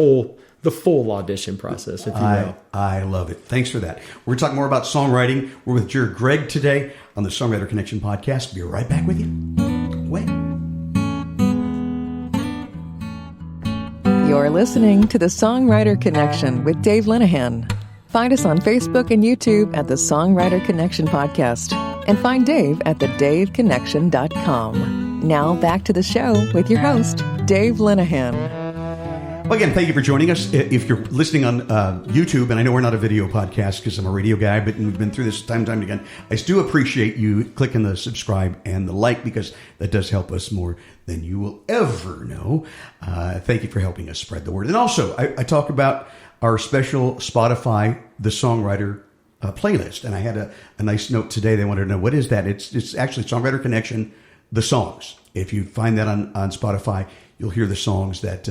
Speaker 3: full audition process, if you will.
Speaker 2: I love it. Thanks for that. We're talking more about songwriting. We're with Jer Gregg today on the Songwriter Connection podcast. Be right back with you. Wait.
Speaker 1: You're listening to the Songwriter Connection with Dave Linehan. Find us on Facebook and YouTube at the Songwriter Connection Podcast. And find Dave at thedaveconnection.com. Now back to the show with your host, Dave Linehan.
Speaker 2: Well, again, thank you for joining us. If you're listening on YouTube, and I know we're not a video podcast because I'm a radio guy, but we've been through this time and time again, I do appreciate you clicking the subscribe and the like because that does help us more than you will ever know. Thank you for helping us spread the word. And also, I talk about our special Spotify, The Songwriter playlist. And I had a nice note today. They wanted to know, what is that? It's actually Songwriter Connection, the songs. If you find that on Spotify, you'll hear the songs that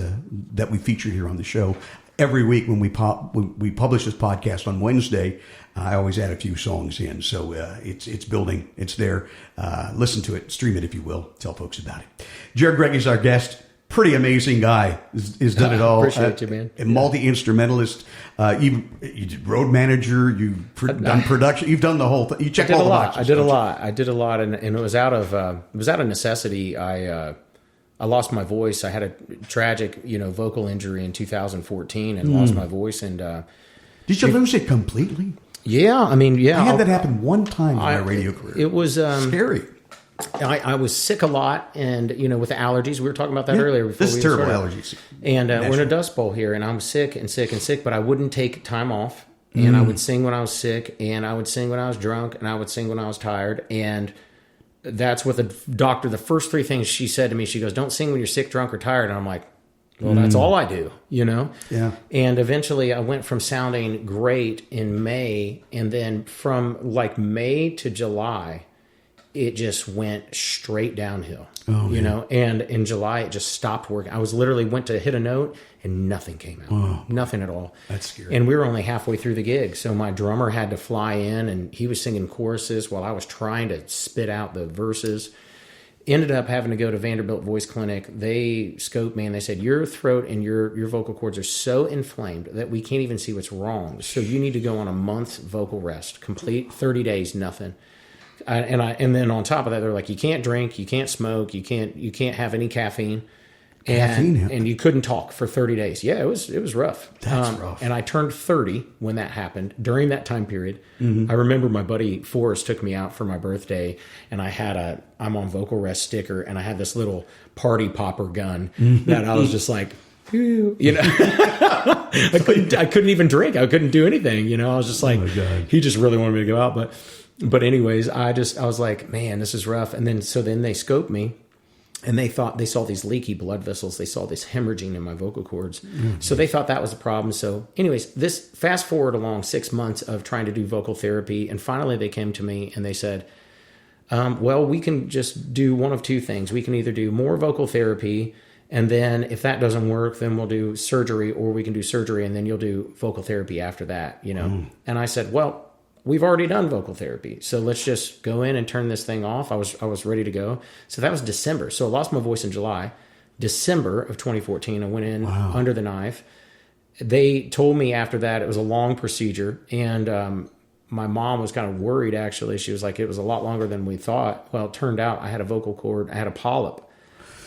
Speaker 2: we feature here on the show. Every week when we publish this podcast on Wednesday, I always add a few songs in. So it's building. It's there. Listen to it. Stream it, if you will. Tell folks about it. Jer Gregg is our guest. Pretty amazing guy. He's done it all.
Speaker 3: Appreciate you, man.
Speaker 2: A multi-instrumentalist. You did road manager. You've done production. You've done the whole thing. You checked all the boxes.
Speaker 3: I did a lot, and it was out of necessity. I lost my voice. I had a tragic, vocal injury in 2014 and lost my voice. And
Speaker 2: did you lose it completely?
Speaker 3: Yeah, I
Speaker 2: had that happen one time in my radio career.
Speaker 3: It was
Speaker 2: scary.
Speaker 3: I was sick a lot, and with the allergies, we were talking about that earlier.
Speaker 2: This is terrible allergies.
Speaker 3: And we're in a Dust Bowl here, and I'm sick, but I wouldn't take time off. And I would sing when I was sick, and I would sing when I was drunk, and I would sing when I was tired. And that's what the doctor, the first three things she said to me, she goes, "Don't sing when you're sick, drunk, or tired." And I'm like, well, that's all I do, Yeah. And eventually I went from sounding great in May, and then from like May to July, it just went straight downhill, and in July it just stopped working. I was literally went to hit a note and nothing came out, nothing at all.
Speaker 2: That's scary.
Speaker 3: And we were only halfway through the gig. So my drummer had to fly in and he was singing choruses while I was trying to spit out the verses. Ended up having to go to Vanderbilt Voice Clinic. They scoped me and they said, your throat and your vocal cords are so inflamed that we can't even see what's wrong. So you need to go on a month's vocal rest, complete 30 days, nothing. And then on top of that, they're like, you can't drink, you can't smoke, you can't have any caffeine, and you couldn't talk for 30 days. Yeah, it was rough.
Speaker 2: That's rough.
Speaker 3: And I turned 30 when that happened. During that time period, I remember my buddy Forrest took me out for my birthday, and I had I'm on vocal rest sticker, and I had this little party popper gun that I was just like, I couldn't even drink. I couldn't do anything. I was just like, he just really wanted me to go out, But anyways, I was like, man, this is rough. And then they scoped me, and they saw these leaky blood vessels. They saw this hemorrhaging in my vocal cords. So they thought that was a problem. So anyways, this fast forward along 6 months of trying to do vocal therapy. And finally they came to me and they said, well, we can just do one of two things. We can either do more vocal therapy, and then if that doesn't work, then we'll do surgery, or we can do surgery and then you'll do vocal therapy after that, And I said, well, we've already done vocal therapy, so let's just go in and turn this thing off. I was ready to go. So that was December. So I lost my voice in July. December of 2014, I went in under the knife. They told me after that it was a long procedure, and my mom was kind of worried, actually. She was like, it was a lot longer than we thought. Well, it turned out I had a vocal cord, I had a polyp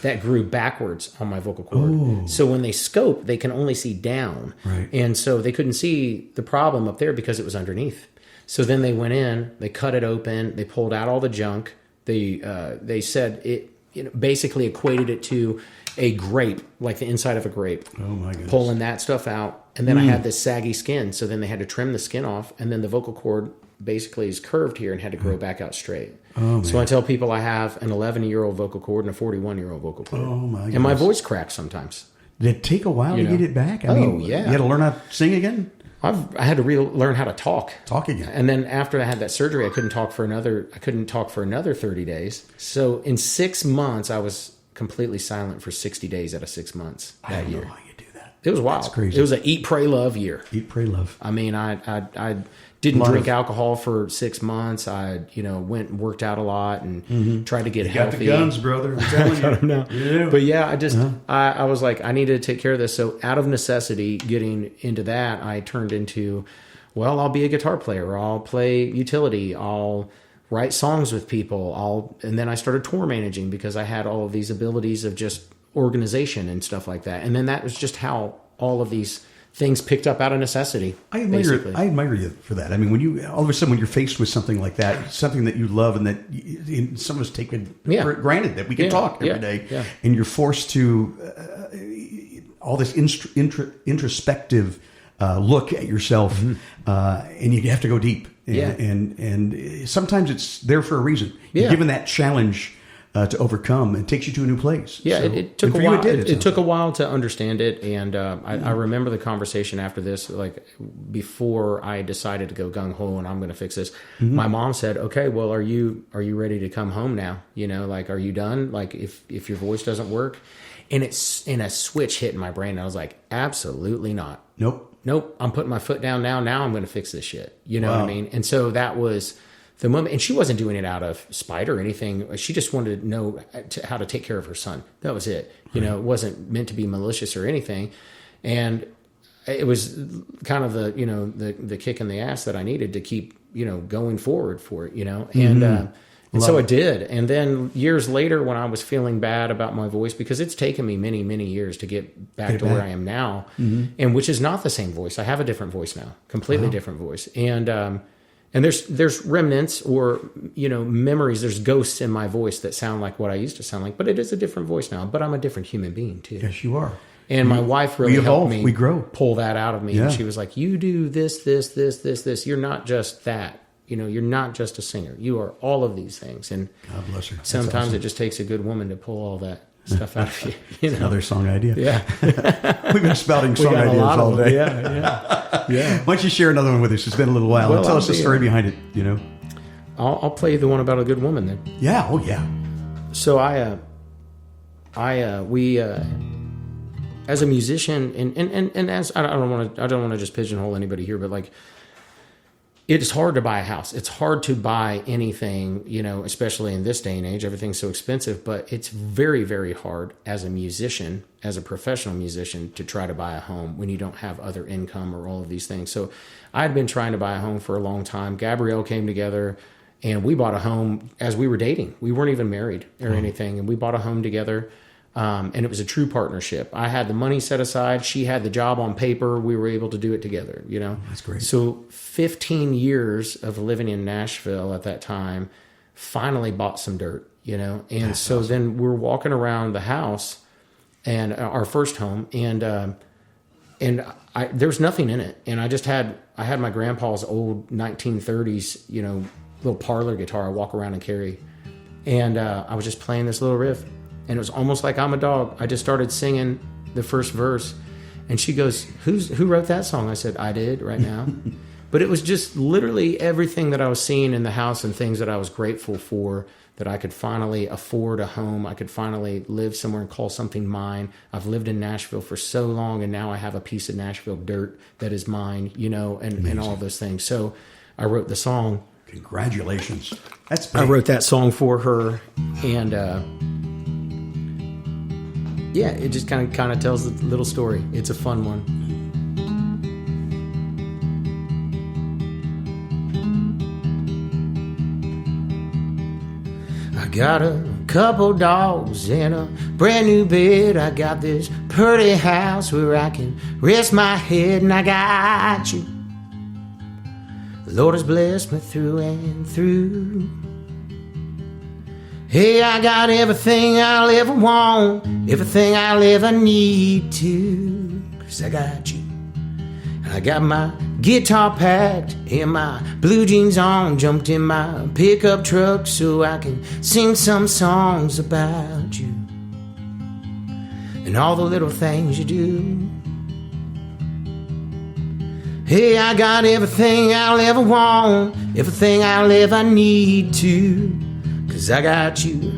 Speaker 3: that grew backwards on my vocal cord. Ooh. So when they scope, they can only see down.
Speaker 2: Right.
Speaker 3: And so they couldn't see the problem up there because it was underneath. So then they went in, they cut it open, they pulled out all the junk. They said it basically equated it to a grape, like the inside of a grape.
Speaker 2: Oh my goodness.
Speaker 3: Pulling that stuff out. And then I had this saggy skin. So then they had to trim the skin off, and then the vocal cord basically is curved here and had to grow back out straight. Oh, so I tell people I have an 11-year-old vocal cord and a 41-year-old vocal cord.
Speaker 2: Oh my goodness.
Speaker 3: And my voice cracks sometimes.
Speaker 2: Did it take a while to get it back? I mean,
Speaker 3: yeah.
Speaker 2: You had to learn how to sing again?
Speaker 3: I had to learn how to talk.
Speaker 2: Talk again.
Speaker 3: And then after I had that surgery, I couldn't talk for another 30 days. So in 6 months, I was completely silent for 60 days out of 6 months that year.
Speaker 2: I don't know how you do that.
Speaker 3: It was wild.
Speaker 2: That's crazy.
Speaker 3: It was an eat, pray, love year.
Speaker 2: Eat, pray, love.
Speaker 3: I mean, I didn't drink alcohol for 6 months. I, went and worked out a lot and tried to get healthy.
Speaker 2: Got the guns, brother. I'm telling you.
Speaker 3: Yeah. But yeah, I was like, I needed to take care of this. So out of necessity, getting into that, I turned into, well, I'll be a guitar player. I'll play utility. I'll write songs with people. And then I started tour managing because I had all of these abilities of just organization and stuff like that. And then that was just how all of these things picked up out of necessity.
Speaker 2: I admire you for that. I mean, when you all of a sudden when you're faced with something like that, something that you love and that some of us take for granted that we can talk every day, and you're forced to all this introspective look at yourself, and you have to go deep. And sometimes it's there for a reason. You're given that challenge to overcome, and takes you to a new place.
Speaker 3: Yeah, so, it took a while. It took a while to understand it, and I remember the conversation after this, like before I decided to go gung ho and I'm going to fix this. My mom said, "Okay, well, are you ready to come home now? Like, are you done? Like, if your voice doesn't work," and a switch hit in my brain. And I was like, "Absolutely not. Nope. I'm putting my foot down now. Now I'm going to fix this shit." You know what I mean? And so that was the moment, and she wasn't doing it out of spite or anything. She just wanted to know how to take care of her son. That was it. It wasn't meant to be malicious or anything. And it was kind of the kick in the ass that I needed to keep, going forward for it, and so I did. And then years later, when I was feeling bad about my voice, because it's taken me many, many years to get back to where I am now, and which is not the same voice. I have a different voice now, completely different voice. And there's remnants or, memories. There's ghosts in my voice that sound like what I used to sound like, but it is a different voice now. But I'm a different human being too.
Speaker 2: Yes, you are.
Speaker 3: And my wife really helped me
Speaker 2: pull
Speaker 3: that out of me. Yeah. And she was like, "You do this. You're not just that. You're not just a singer. You are all of these things." And
Speaker 2: God bless her.
Speaker 3: Sometimes it just takes a good woman to pull all that stuff out of you.
Speaker 2: Another song idea.
Speaker 3: Yeah.
Speaker 2: We've been spouting song ideas all day.
Speaker 3: Yeah.
Speaker 2: Why don't you share another one with us? It's been a little while. Tell us the story behind it,
Speaker 3: I'll play the one about a good woman then.
Speaker 2: Yeah. Oh, yeah.
Speaker 3: So we as a musician and as I don't want to just pigeonhole anybody here, but like, it's hard to buy a house. It's hard to buy anything, especially in this day and age. Everything's so expensive, but it's very, very hard as a musician, as a professional musician, to try to buy a home when you don't have other income or all of these things. So I'd been trying to buy a home for a long time. Gabrielle came together and we bought a home as we were dating. We weren't even married or anything. And we bought a home together. And it was a true partnership. I had the money set aside. She had the job on paper. We were able to do it together,
Speaker 2: That's great.
Speaker 3: So 15 years of living in Nashville at that time, finally bought some dirt, And That's so awesome. Then we're walking around the house and our first home, and there was nothing in it. And I had my grandpa's old 1930s, little parlor guitar I walk around and carry. And I was just playing this little riff. And it was almost like I'm a dog. I just started singing the first verse. And she goes, who wrote that song? I said, I did right now. But it was just literally everything that I was seeing in the house and things that I was grateful for, that I could finally afford a home. I could finally live somewhere and call something mine. I've lived in Nashville for so long, and now I have a piece of Nashville dirt that is mine, and all those things. So I wrote the song.
Speaker 2: Congratulations. That's big.
Speaker 3: I wrote that song for her, and it just kind of tells the little story. It's a fun one. I got a couple dogs and a brand new bed. I got this pretty house where I can rest my head, and I got you. The Lord has blessed me through and through. Hey, I got everything I'll ever want, everything I'll ever need to, 'cause I got you. And I got my guitar packed and my blue jeans on, jumped in my pickup truck so I can sing some songs about you and all the little things you do. Hey, I got everything I'll ever want, everything I'll ever need to, 'cause I got you.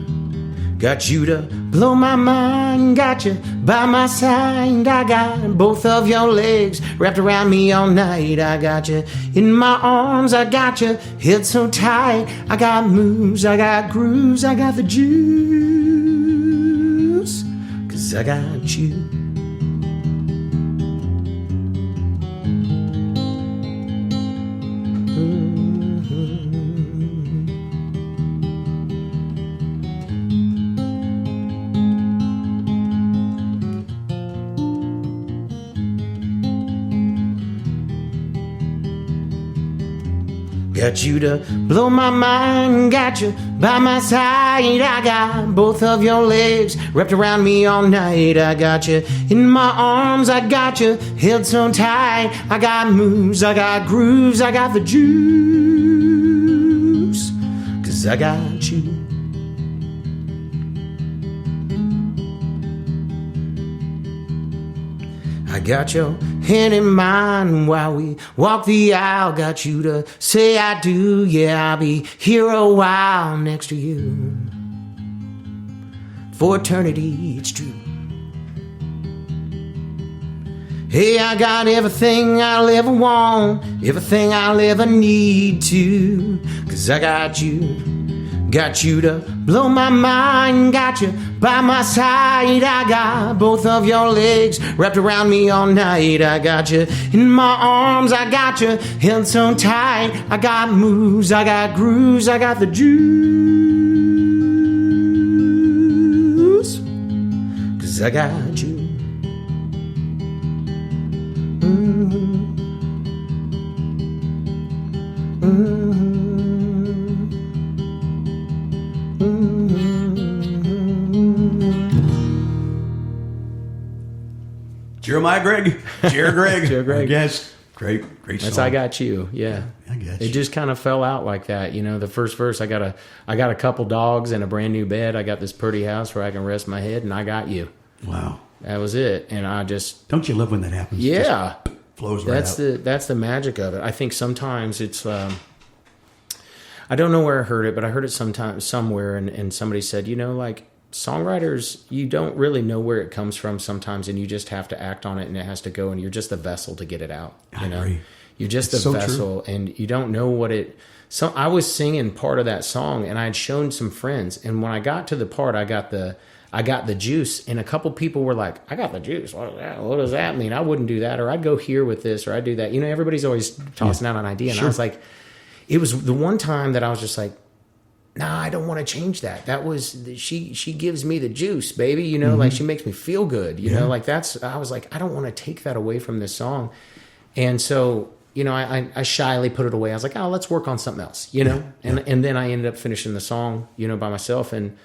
Speaker 3: Got you to blow my mind, got you by my side. I got both of your legs wrapped around me all night. I got you in my arms, I got you held so tight. I got moves, I got grooves, I got the juice, 'cause I got you. Got you to blow my mind, got you by my side. I got both of your legs wrapped around me all night. I got you in my arms, I got you held so tight. I got moves, I got grooves, I got the juice, 'cause I got you. I got your hand in mine while we walk the aisle. Got you to say I do, yeah, I'll be here a while next to you. For eternity, it's true. Hey, I got everything I'll ever want, everything I'll ever need to, 'cause I got you. Got you to blow my mind, got you by my side. I got both of your legs wrapped around me all night. I got you in my arms, I got you held so tight. I got moves, I got grooves, I got the juice, 'cause I got you. Mm-hmm. Mm-hmm.
Speaker 2: Jeremiah Gregg, Jer Gregg,
Speaker 3: Jer Gregg.
Speaker 2: Yes, great song.
Speaker 3: That's I Got You. Yeah,
Speaker 2: I got
Speaker 3: you. It just kind of fell out like that. You know, the first verse, I got a couple dogs and a brand new bed. I got this pretty house where I can rest my head, and I got you.
Speaker 2: Wow,
Speaker 3: that was it. And I just
Speaker 2: don't you love when that happens?
Speaker 3: Yeah,
Speaker 2: just flows right out.
Speaker 3: That's the magic of it. I think sometimes it's. I don't know where I heard it, but I heard it somewhere, and somebody said, you know, like, songwriters, you don't really know where it comes from sometimes, and you just have to act on it, and it has to go, and you're just the vessel to get it out. You know,
Speaker 2: agree.
Speaker 3: You're just
Speaker 2: it's
Speaker 3: the
Speaker 2: so
Speaker 3: vessel,
Speaker 2: true.
Speaker 3: and you don't know what it. So I was singing part of that song, and I had shown some friends, and when I got to the part, I got the juice, and a couple people were like, "I got the juice. What does that mean? I wouldn't do that, or I'd go here with this, or I'd do that." You know, everybody's always tossing out an idea, and I was like, it was the one time that I was just like, nah, I don't want to change that. That was, she gives me the juice, baby. You know, like she makes me feel good. You know, like I was like, I don't want to take that away from this song. And so, you know, I shyly put it away. I was like, oh, let's work on something else, you know? And then I ended up finishing the song, you know, by myself. And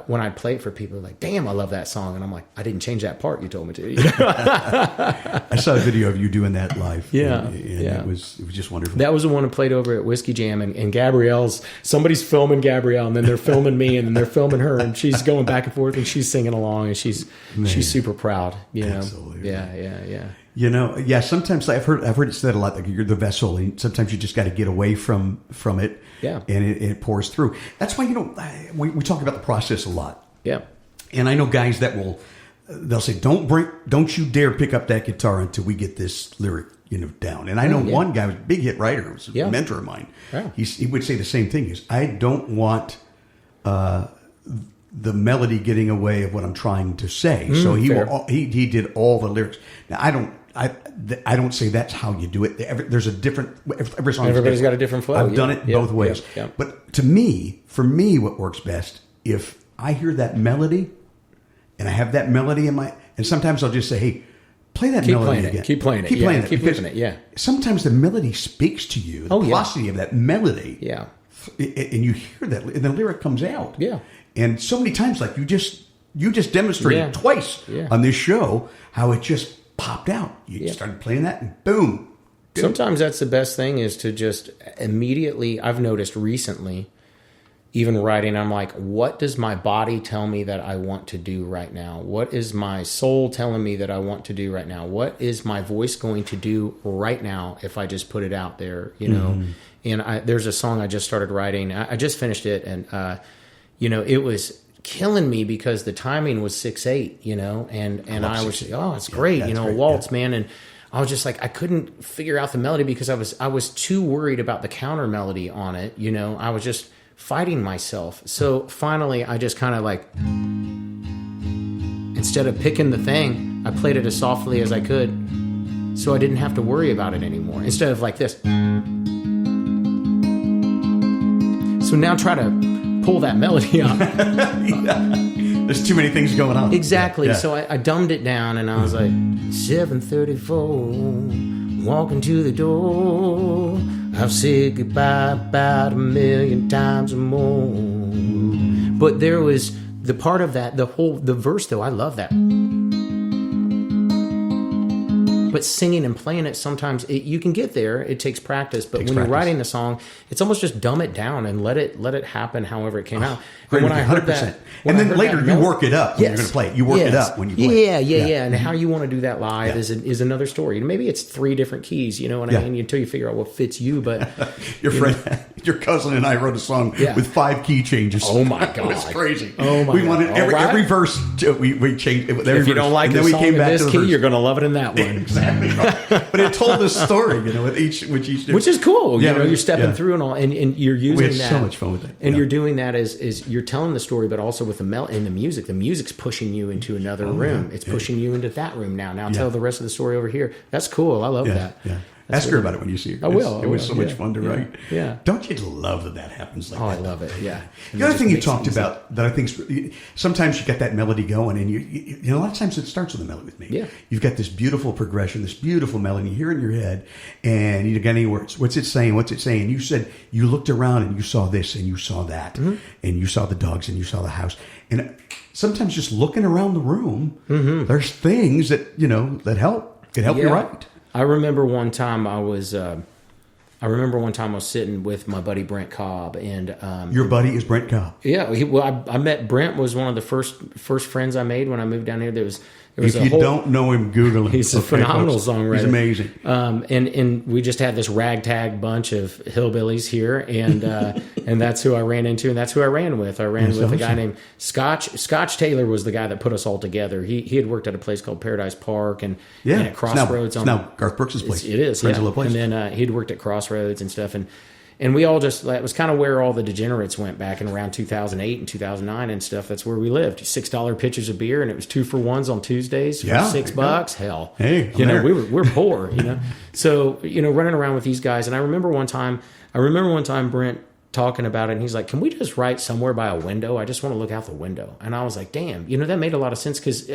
Speaker 3: when I play it for people, like, damn, I love that song. And I'm like, I didn't change that part you told me to. You know?
Speaker 2: I saw a video of you doing that live.
Speaker 3: Yeah.
Speaker 2: And it was just wonderful.
Speaker 3: That was the one I played over at Whiskey Jam, and somebody's filming Gabrielle, and then they're filming me, and then they're filming her, and she's going back and forth, and she's singing along, and she's super proud, you know?
Speaker 2: Absolutely.
Speaker 3: Yeah.
Speaker 2: You know, sometimes I've heard it said a lot, like you're the vessel, and sometimes you just got to get away from it.
Speaker 3: Yeah.
Speaker 2: And it pours through. That's why, you know, we talk about the process a lot.
Speaker 3: Yeah.
Speaker 2: And I know guys that they'll say, don't you dare pick up that guitar until we get this lyric, you know, down. And I know one guy was a big hit writer, was a mentor of mine. Yeah. He would say the same thing, is I don't want the melody getting away of what I'm trying to say. So he did all the lyrics. Now I don't say that's how you do it. There's a different. Every song.
Speaker 3: Everybody's got a different flow.
Speaker 2: I've done it both ways.
Speaker 3: Yeah.
Speaker 2: But for me, what works best, if I hear that melody, and I have that melody in my, and sometimes I'll just say, hey, play that melody again.
Speaker 3: Keep playing it.
Speaker 2: Keep playing it.
Speaker 3: Keep lifting it. Yeah.
Speaker 2: Sometimes the melody speaks to you. The velocity of that melody.
Speaker 3: Yeah.
Speaker 2: And you hear that, and the lyric comes out.
Speaker 3: Yeah.
Speaker 2: And so many times, like you just demonstrated twice on this show how it just popped out. You started playing that, and boom.
Speaker 3: Sometimes that's the best thing, is to just immediately, I've noticed recently, even writing, I'm like, what does my body tell me that I want to do right now? What is my soul telling me that I want to do right now? What is my voice going to do right now if I just put it out there, you know? And there's a song I just started writing. I just finished it, and it was killing me because the timing was 6/8, and I was, it's great, a waltz, man. And I was just like, I couldn't figure out the melody because I was too worried about the counter melody on it. I was just fighting myself. So finally I just kind of like, instead of picking the thing, I played it as softly as I could. So I didn't have to worry about it anymore. Instead of like this. So now try to pull that melody up.
Speaker 2: There's too many things going on.
Speaker 3: Exactly. Yeah. So I dumbed it down and I was like, 7:34, walking to the door. I've said goodbye about 1,000,000 times or more. But there was the part of that, the verse though, I love that. But singing and playing it, sometimes you can get there. It takes practice. But when you're writing the song, it's almost just dumb it down and let it happen however it came out. And when I heard 100%.
Speaker 2: That, and then later you work it up when you're going to play it. You work it up when you play it.
Speaker 3: Yeah. And how you want to do that live is another story. Maybe it's 3 different keys, I mean, until you figure out what fits you. But
Speaker 2: your cousin and I wrote a song with 5 key changes.
Speaker 3: Oh my God,
Speaker 2: it was crazy.
Speaker 3: Oh my!
Speaker 2: We wanted every verse. We changed.
Speaker 3: If you don't like the song in this key, you're going to love it in that one.
Speaker 2: Exactly. But it told the story, with each which
Speaker 3: is cool. You're stepping through and all, and you're using that.
Speaker 2: We had so much fun with it.
Speaker 3: And you're doing that is you're telling the story, but also with the music. The music's pushing you into another room. It's pushing you into that room now. Now tell the rest of the story over here. That's cool. I love that.
Speaker 2: Yeah. Ask her about it when you see her.
Speaker 3: I will.
Speaker 2: It was so much fun to write.
Speaker 3: Yeah.
Speaker 2: Don't you love that happens like that?
Speaker 3: I love it. Yeah.
Speaker 2: The other thing you talked about that I think sometimes you get that melody going, and you a lot of times it starts with a melody with me.
Speaker 3: Yeah.
Speaker 2: You've got this beautiful progression, this beautiful melody. You hear it in your head, and you get any words. What's it saying? What's it saying? You said you looked around and you saw this and you saw that, and you saw the dogs and you saw the house. And sometimes just looking around the room, there's things that that can help you write.
Speaker 3: I remember one time I was sitting with my buddy Brent Cobb, and
Speaker 2: your buddy is Brent Cobb.
Speaker 3: Yeah, I met Brent. Was one of the first friends I made when I moved down here. There was
Speaker 2: if you don't know him, Google him.
Speaker 3: He's a phenomenal songwriter.
Speaker 2: He's amazing.
Speaker 3: And we just had this ragtag bunch of hillbillies here, and and that's who I ran into, and that's who I ran with. I ran with a guy named Scotch. Scotch Taylor was the guy that put us all together. He had worked at a place called Paradise Park and at Crossroads.
Speaker 2: It's now Garth Brooks' place.
Speaker 3: It is,
Speaker 2: Friends of Low Place.
Speaker 3: And then he'd worked at Crossroads and stuff, and we all just, that was kind of where all the degenerates went back in around 2008 and 2009 and stuff. That's where we lived. $6 pitchers of beer, and it was 2-for-1s on Tuesdays for $6. Hell,
Speaker 2: hey,
Speaker 3: we're poor, So, running around with these guys. And I remember one time Brent talking about it, and he's like, can we just write somewhere by a window? I just want to look out the window. And I was like, damn, that made a lot of sense, because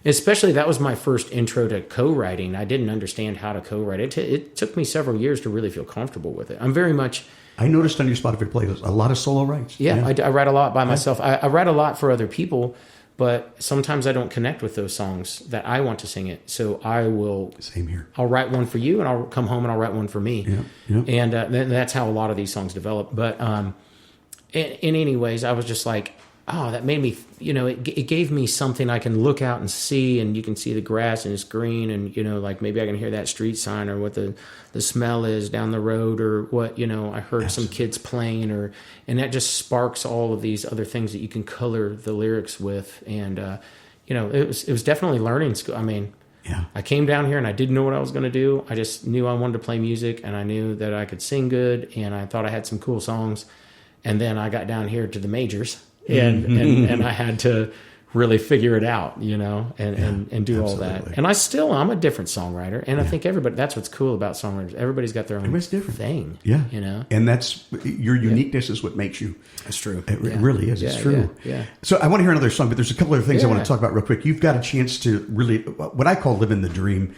Speaker 3: especially that was my first intro to co-writing. I didn't understand how to co-write. It took me several years to really feel comfortable with it. I'm very much...
Speaker 2: I noticed on your Spotify playlist a lot of solo writes.
Speaker 3: Yeah. I write a lot by myself. I write a lot for other people, but sometimes I don't connect with those songs that I want to sing it. So I will...
Speaker 2: Same here.
Speaker 3: I'll write one for you, and I'll come home and I'll write one for me.
Speaker 2: Yeah.
Speaker 3: And that's how a lot of these songs develop. But in anyways, I was just like... Oh, that made me, it gave me something I can look out and see, and you can see the grass and it's green, and, like maybe I can hear that street sign, or what the smell is down the road, or what, I heard some kids playing, and that just sparks all of these other things that you can color the lyrics with. And, it was definitely learning school. I mean, I came down here and I didn't know what I was going to do. I just knew I wanted to play music, and I knew that I could sing good, and I thought I had some cool songs. And then I got down here to the majors. And I had to really figure it out, and do all that. And I'm a different songwriter, and I think that's what's cool about songwriters. Everybody's got their own thing.
Speaker 2: Yeah. And that's your uniqueness is what makes you.
Speaker 3: That's true.
Speaker 2: It really is. It's true.
Speaker 3: Yeah.
Speaker 2: So I want to hear another song, but there's a couple other things I want to talk about real quick. You've got a chance to really, what I call living the dream.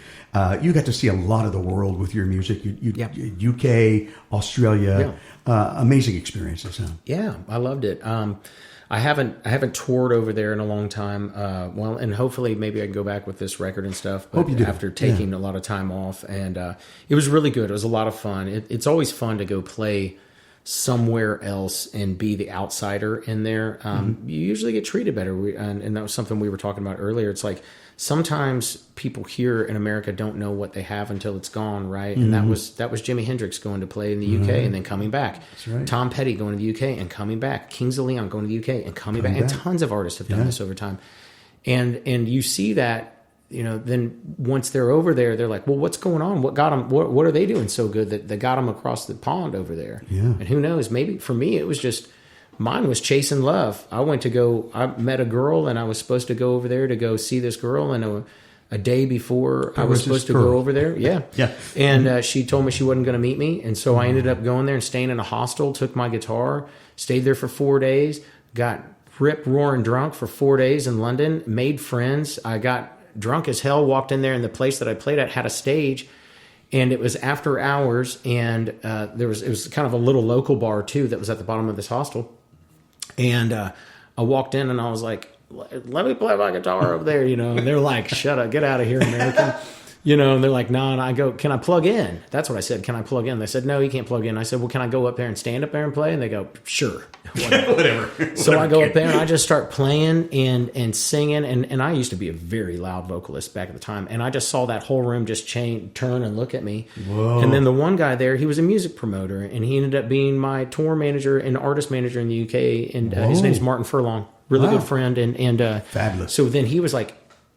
Speaker 2: You got to see a lot of the world with your music. UK, Australia, amazing experiences. Huh?
Speaker 3: Yeah, I loved it. I haven't toured over there in a long time. And hopefully maybe I can go back with this record and stuff. But
Speaker 2: hope you do.
Speaker 3: After taking a lot of time off, and it was really good. It was a lot of fun. It's always fun to go play somewhere else and be the outsider in there, you usually get treated better. And that was something we were talking about earlier. It's like sometimes people here in America don't know what they have until it's gone, right? And that was Jimi Hendrix going to play in the UK and then coming back.
Speaker 2: That's right.
Speaker 3: Tom Petty going to the UK and coming back. Kings of Leon going to the UK and coming back. And tons of artists have done this over time. And you see that. Then once they're over there, they're like, well, what's going on? What got them? What are they doing so good that they got them across the pond over there?
Speaker 2: Yeah.
Speaker 3: And who knows? Maybe for me, it was just, mine was chasing love. I met a girl and I was supposed to go over there to go see this girl. And a day before I was supposed to go over there. Yeah.
Speaker 2: Yeah.
Speaker 3: And she told me she wasn't going to meet me. And so I ended up going there and staying in a hostel, took my guitar, stayed there for 4 days, got rip roaring drunk for 4 days in London, made friends. I got drunk as hell, walked in there, and the place that I played at had a stage, and it was after hours, and it was kind of a little local bar too that was at the bottom of this hostel. And I walked in and I was like, let me play my guitar over there, and they're like, shut up, get out of here, American. And they're like, no, and I go, can I plug in? That's what I said, can I plug in? They said, no, you can't plug in. I said, well, can I go up there and stand up there and play? And they go, sure.
Speaker 2: Whatever.
Speaker 3: So I go up there and I just start playing and singing. And I used to be a very loud vocalist back at the time. And I just saw that whole room just turn and look at me.
Speaker 2: Whoa.
Speaker 3: And then the one guy there, he was a music promoter. And he ended up being my tour manager and artist manager in the UK. And his name's Martin Furlong. Really good friend. And
Speaker 2: fabulous.
Speaker 3: So then he was like,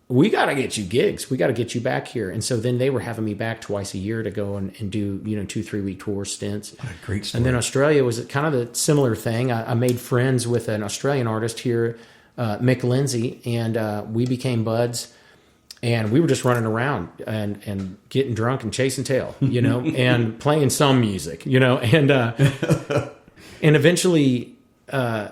Speaker 3: we got to get you gigs. We got to get you back here. And so then they were having me back twice a year to go and do, 2-3 week tour stints.
Speaker 2: What a great story.
Speaker 3: And then Australia was kind of a similar thing. I made friends with an Australian artist here, Mick Lindsay, and we became buds. And we were just running around and getting drunk and chasing tail, and playing some music, and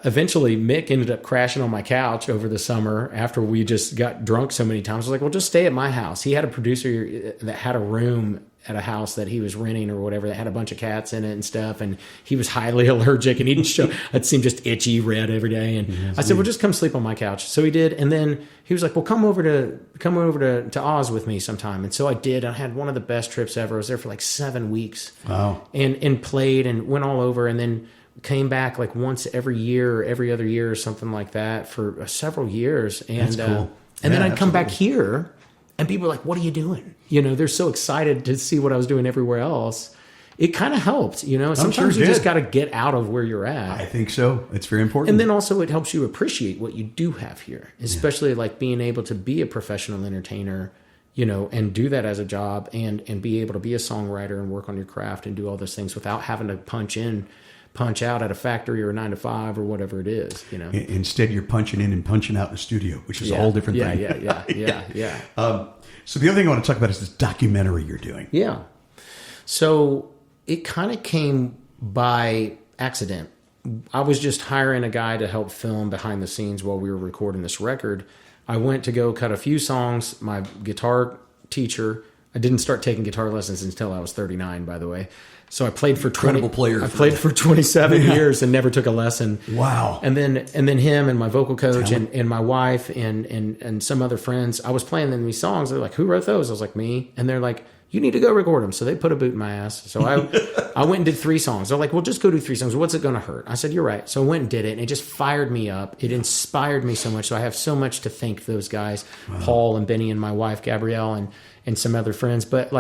Speaker 3: eventually Mick ended up crashing on my couch over the summer after we just got drunk so many times. I was like, well, just stay at my house. He had a producer that had a room at a house that he was renting or whatever that had a bunch of cats in it and stuff. And he was highly allergic and I'd see him just itchy red every day. And I said, well, just come sleep on my couch. So he did. And then he was like, well, come over to Oz with me sometime. And so I did. I had one of the best trips ever. I was there for like 7 weeks. Wow. And played and went all over. And then came back like once every year or every other year or something like that for several years. And,
Speaker 2: that's cool.
Speaker 3: And then I'd come back here and people were like, what are you doing? They're so excited to see what I was doing everywhere else. It kind of helped, sometimes you just got to get out of where you're at.
Speaker 2: I think so. It's very important.
Speaker 3: And then also it helps you appreciate what you do have here, especially like being able to be a professional entertainer, and do that as a job and be able to be a songwriter and work on your craft and do all those things without having to punch out at a factory or a 9-to-5 or whatever it is,
Speaker 2: Instead, you're punching in and punching out in the studio, which is a whole different thing.
Speaker 3: Yeah.
Speaker 2: So the other thing I want to talk about is this documentary you're doing.
Speaker 3: Yeah. So it kind of came by accident. I was just hiring a guy to help film behind the scenes while we were recording this record. I went to go cut a few songs. My guitar teacher, I didn't start taking guitar lessons until I was 39, by the way. So I played for 27 years and never took a lesson.
Speaker 2: Wow.
Speaker 3: And then him and my vocal coach and my wife and some other friends, I was playing them these songs. They're like, who wrote those? I was like, me. And they're like, you need to go record them. So they put a boot in my ass. So I went and did 3 songs. They're like, well, just go do 3 songs. What's it going to hurt? I said, you're right. So I went and did it. And it just fired me up. It inspired me so much. So I have so much to thank those guys, Paul and Benny and my wife, Gabrielle, and some other friends. But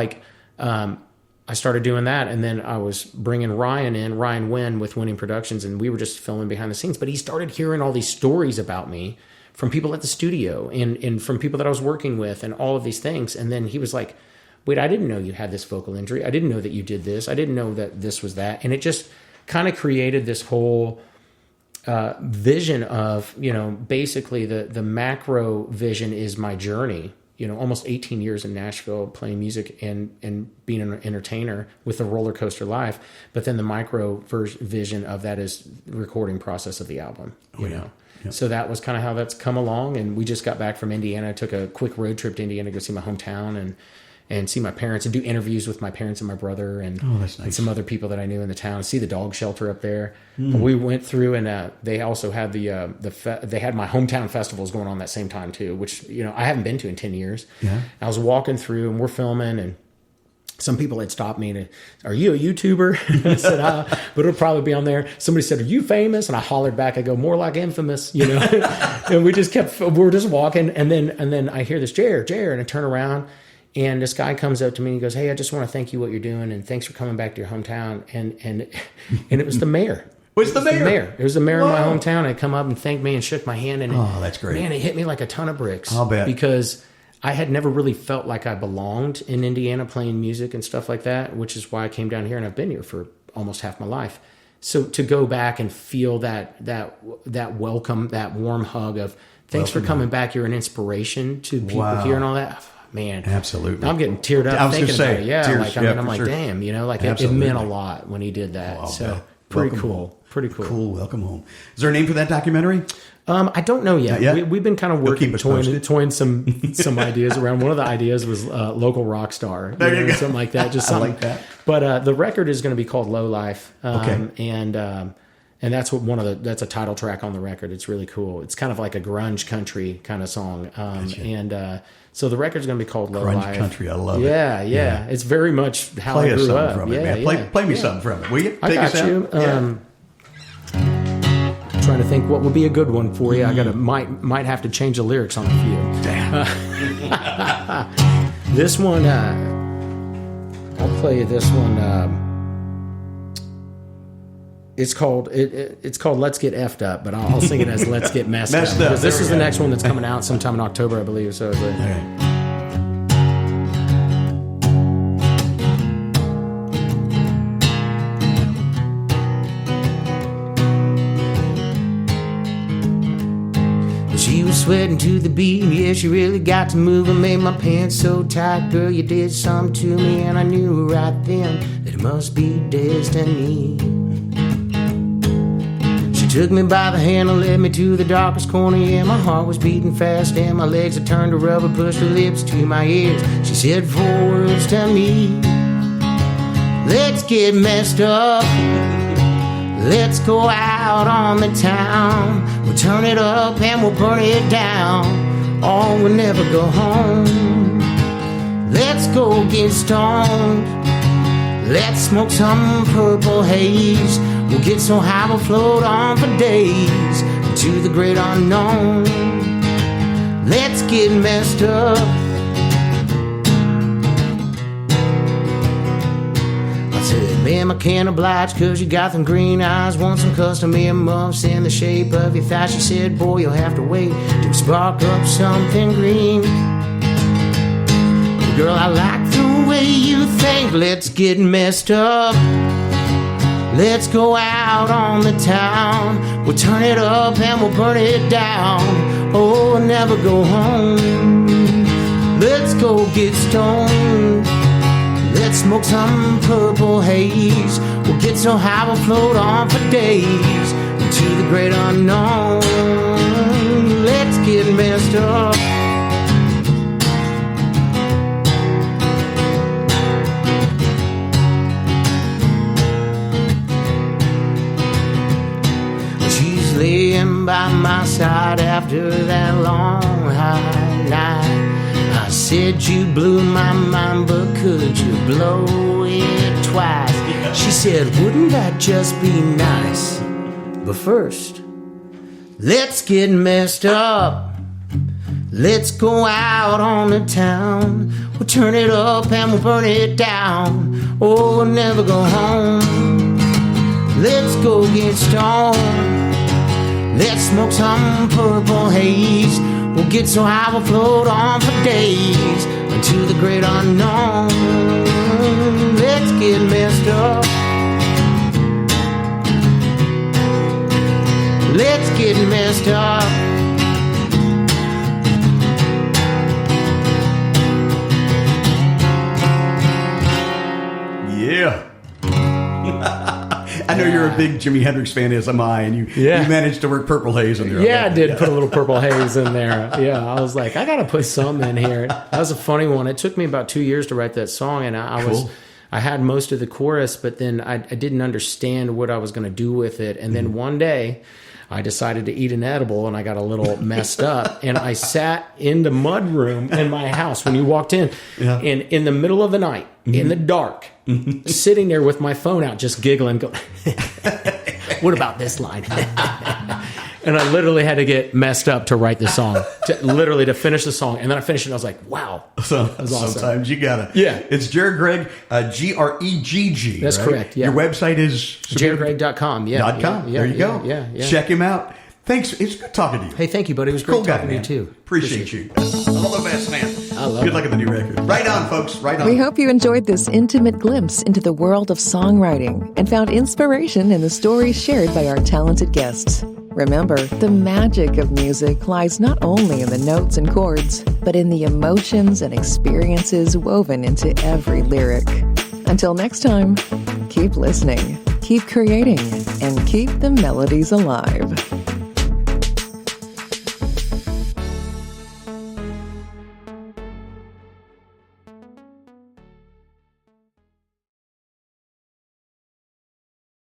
Speaker 3: I started doing that, and then I was bringing Ryan Wynn with Winning Productions, and we were just filming behind the scenes. But he started hearing all these stories about me from people at the studio and from people that I was working with and all of these things. And then he was like, wait, I didn't know you had this vocal injury. I didn't know that you did this. I didn't know that this was that. And it just kind of created this whole vision of, basically the macro vision is my journey. Almost 18 years in Nashville playing music and being an entertainer with a roller coaster life. But then the micro vision of that is the recording process of the album, you know? Yep. So that was kind of how that's come along. And we just got back from Indiana. I took a quick road trip to Indiana to go see my hometown and see my parents and do interviews with my parents and my brother and some other people that I knew in the town. See the dog shelter up there. But we went through and they also had they had my hometown festivals going on that same time too, which I haven't been to in 10 years. Yeah. I was walking through and we're filming some people had stopped me to, are you a YouTuber? I said, but it'll probably be on there. Somebody said, are you famous? And I hollered back, I go, more like infamous, you know? And we were just walking. And then I hear this, Jer, and I turn around and this guy comes up to me and he goes, hey, I just want to thank you what you're doing. And thanks for coming back to your hometown. And it was the mayor.
Speaker 2: What's the mayor?
Speaker 3: It was the mayor of my hometown. He'd come up and thanked me and shook my hand. And
Speaker 2: that's great.
Speaker 3: Man, it hit me like a ton of bricks.
Speaker 2: I'll bet.
Speaker 3: Because I had never really felt like I belonged in Indiana playing music and stuff like that, which is why I came down here, and I've been here for almost half my life. So to go back and feel that welcome, that warm hug of thanks for coming back. You're an inspiration to people here and all that. Man,
Speaker 2: absolutely.
Speaker 3: I'm getting teared up thinking about it. Yeah,
Speaker 2: tears,
Speaker 3: I'm like, damn, you know, like it meant a lot when he did that. So pretty cool. Pretty cool.
Speaker 2: Cool. Welcome home. Is there a name for that documentary?
Speaker 3: I don't know yet. We've been kind of working, toying some ideas around. One of the ideas was local rock star, something like that. Just something.
Speaker 2: I like that.
Speaker 3: But the record is going to be called Low Life, and that's that's a title track on the record. It's really cool. It's kind of like a grunge country kind of song, so the record's going to be called Low
Speaker 2: Grunge
Speaker 3: Life.
Speaker 2: Country, I love it.
Speaker 3: Yeah. It's very much how I grew up.
Speaker 2: From it, man. Play me something from it, will you?
Speaker 3: I got you. Trying to think what would be a good one for you. I might have to change the lyrics on a few.
Speaker 2: Damn.
Speaker 3: This one, I'll play you this one. It's called Let's Get Effed Up, but I'll sing it as Let's Get Messed Up. Because this is the next one that's coming out sometime in October, I believe. So it's She was sweating to the beat, yeah, she really got to move and made my pants so tight. Girl, you did something to me, and I knew right then that it must be destiny. She took me by the hand and led me to the darkest corner, yeah, my heart was beating fast, and my legs had turned to rubber, pushed her lips to my ears. She said 4 words to me: let's get messed up. Let's go out on the town. We'll turn it up and we'll burn it down. Oh, we'll never go home. Let's go get stoned. Let's smoke some purple haze. We'll get so high we'll float on for days into the great unknown. Let's get messed up. Ma'am, I can't oblige, cause you got them green eyes. Want some custom earmuffs in the shape of your thigh. She said, boy, you'll have to wait to spark up something green. Girl, I like the way you think. Let's get messed up. Let's go out on the town. We'll turn it up and we'll burn it down. Oh, we'll never go home. Let's go get stoned. Let's smoke some purple haze. We'll get so high we'll float on for days into the great unknown. Let's get messed up. She's laying by my side after that long high night. I said you blew my mind, but could you blow it twice? She said, wouldn't that just be nice? But first, let's get messed up. Let's go out on the town. We'll turn it up and we'll burn it down. Oh, we'll never go home. Let's go get stoned. Let's smoke some purple haze. We'll get so high we'll float on for days into the great unknown. Let's get messed up. Let's get messed up.
Speaker 2: Yeah. I know you're a big Jimi Hendrix fan, as am I, and you managed to work Purple Haze in there.
Speaker 3: Yeah, I did put a little Purple Haze in there. Yeah, I was like, I got to put something in here. That was a funny one. It took me about 2 years to write that song, and I I had most of the chorus, but then I didn't understand what I was going to do with it. And then one day I decided to eat an edible, and I got a little messed up. And I sat in the mudroom in my house when you walked in, and in the middle of the night, in the dark, sitting there with my phone out, just giggling, going, what about this line? And I literally had to get messed up to write the song, to finish the song. And then I finished it, and I was like, wow.
Speaker 2: So,
Speaker 3: that was awesome.
Speaker 2: Sometimes you gotta.
Speaker 3: Yeah.
Speaker 2: It's Jer Gregg, Gregg.
Speaker 3: That's
Speaker 2: right?
Speaker 3: correct, yeah.
Speaker 2: Your website is?
Speaker 3: JerGregg.com, yeah.
Speaker 2: .com. There you go.
Speaker 3: Yeah.
Speaker 2: Check him out. Thanks. It's good talking to you.
Speaker 3: Hey, thank you, buddy. It was great
Speaker 2: Cool guy,
Speaker 3: talking to you, too.
Speaker 2: Appreciate you. All the best, man.
Speaker 3: I love
Speaker 2: Good luck at the new record. Right on, folks. Right on.
Speaker 1: We hope you enjoyed this intimate glimpse into the world of songwriting and found inspiration in the stories shared by our talented guests. Remember, the magic of music lies not only in the notes and chords, but in the emotions and experiences woven into every lyric. Until next time, keep listening, keep creating, and keep the melodies alive.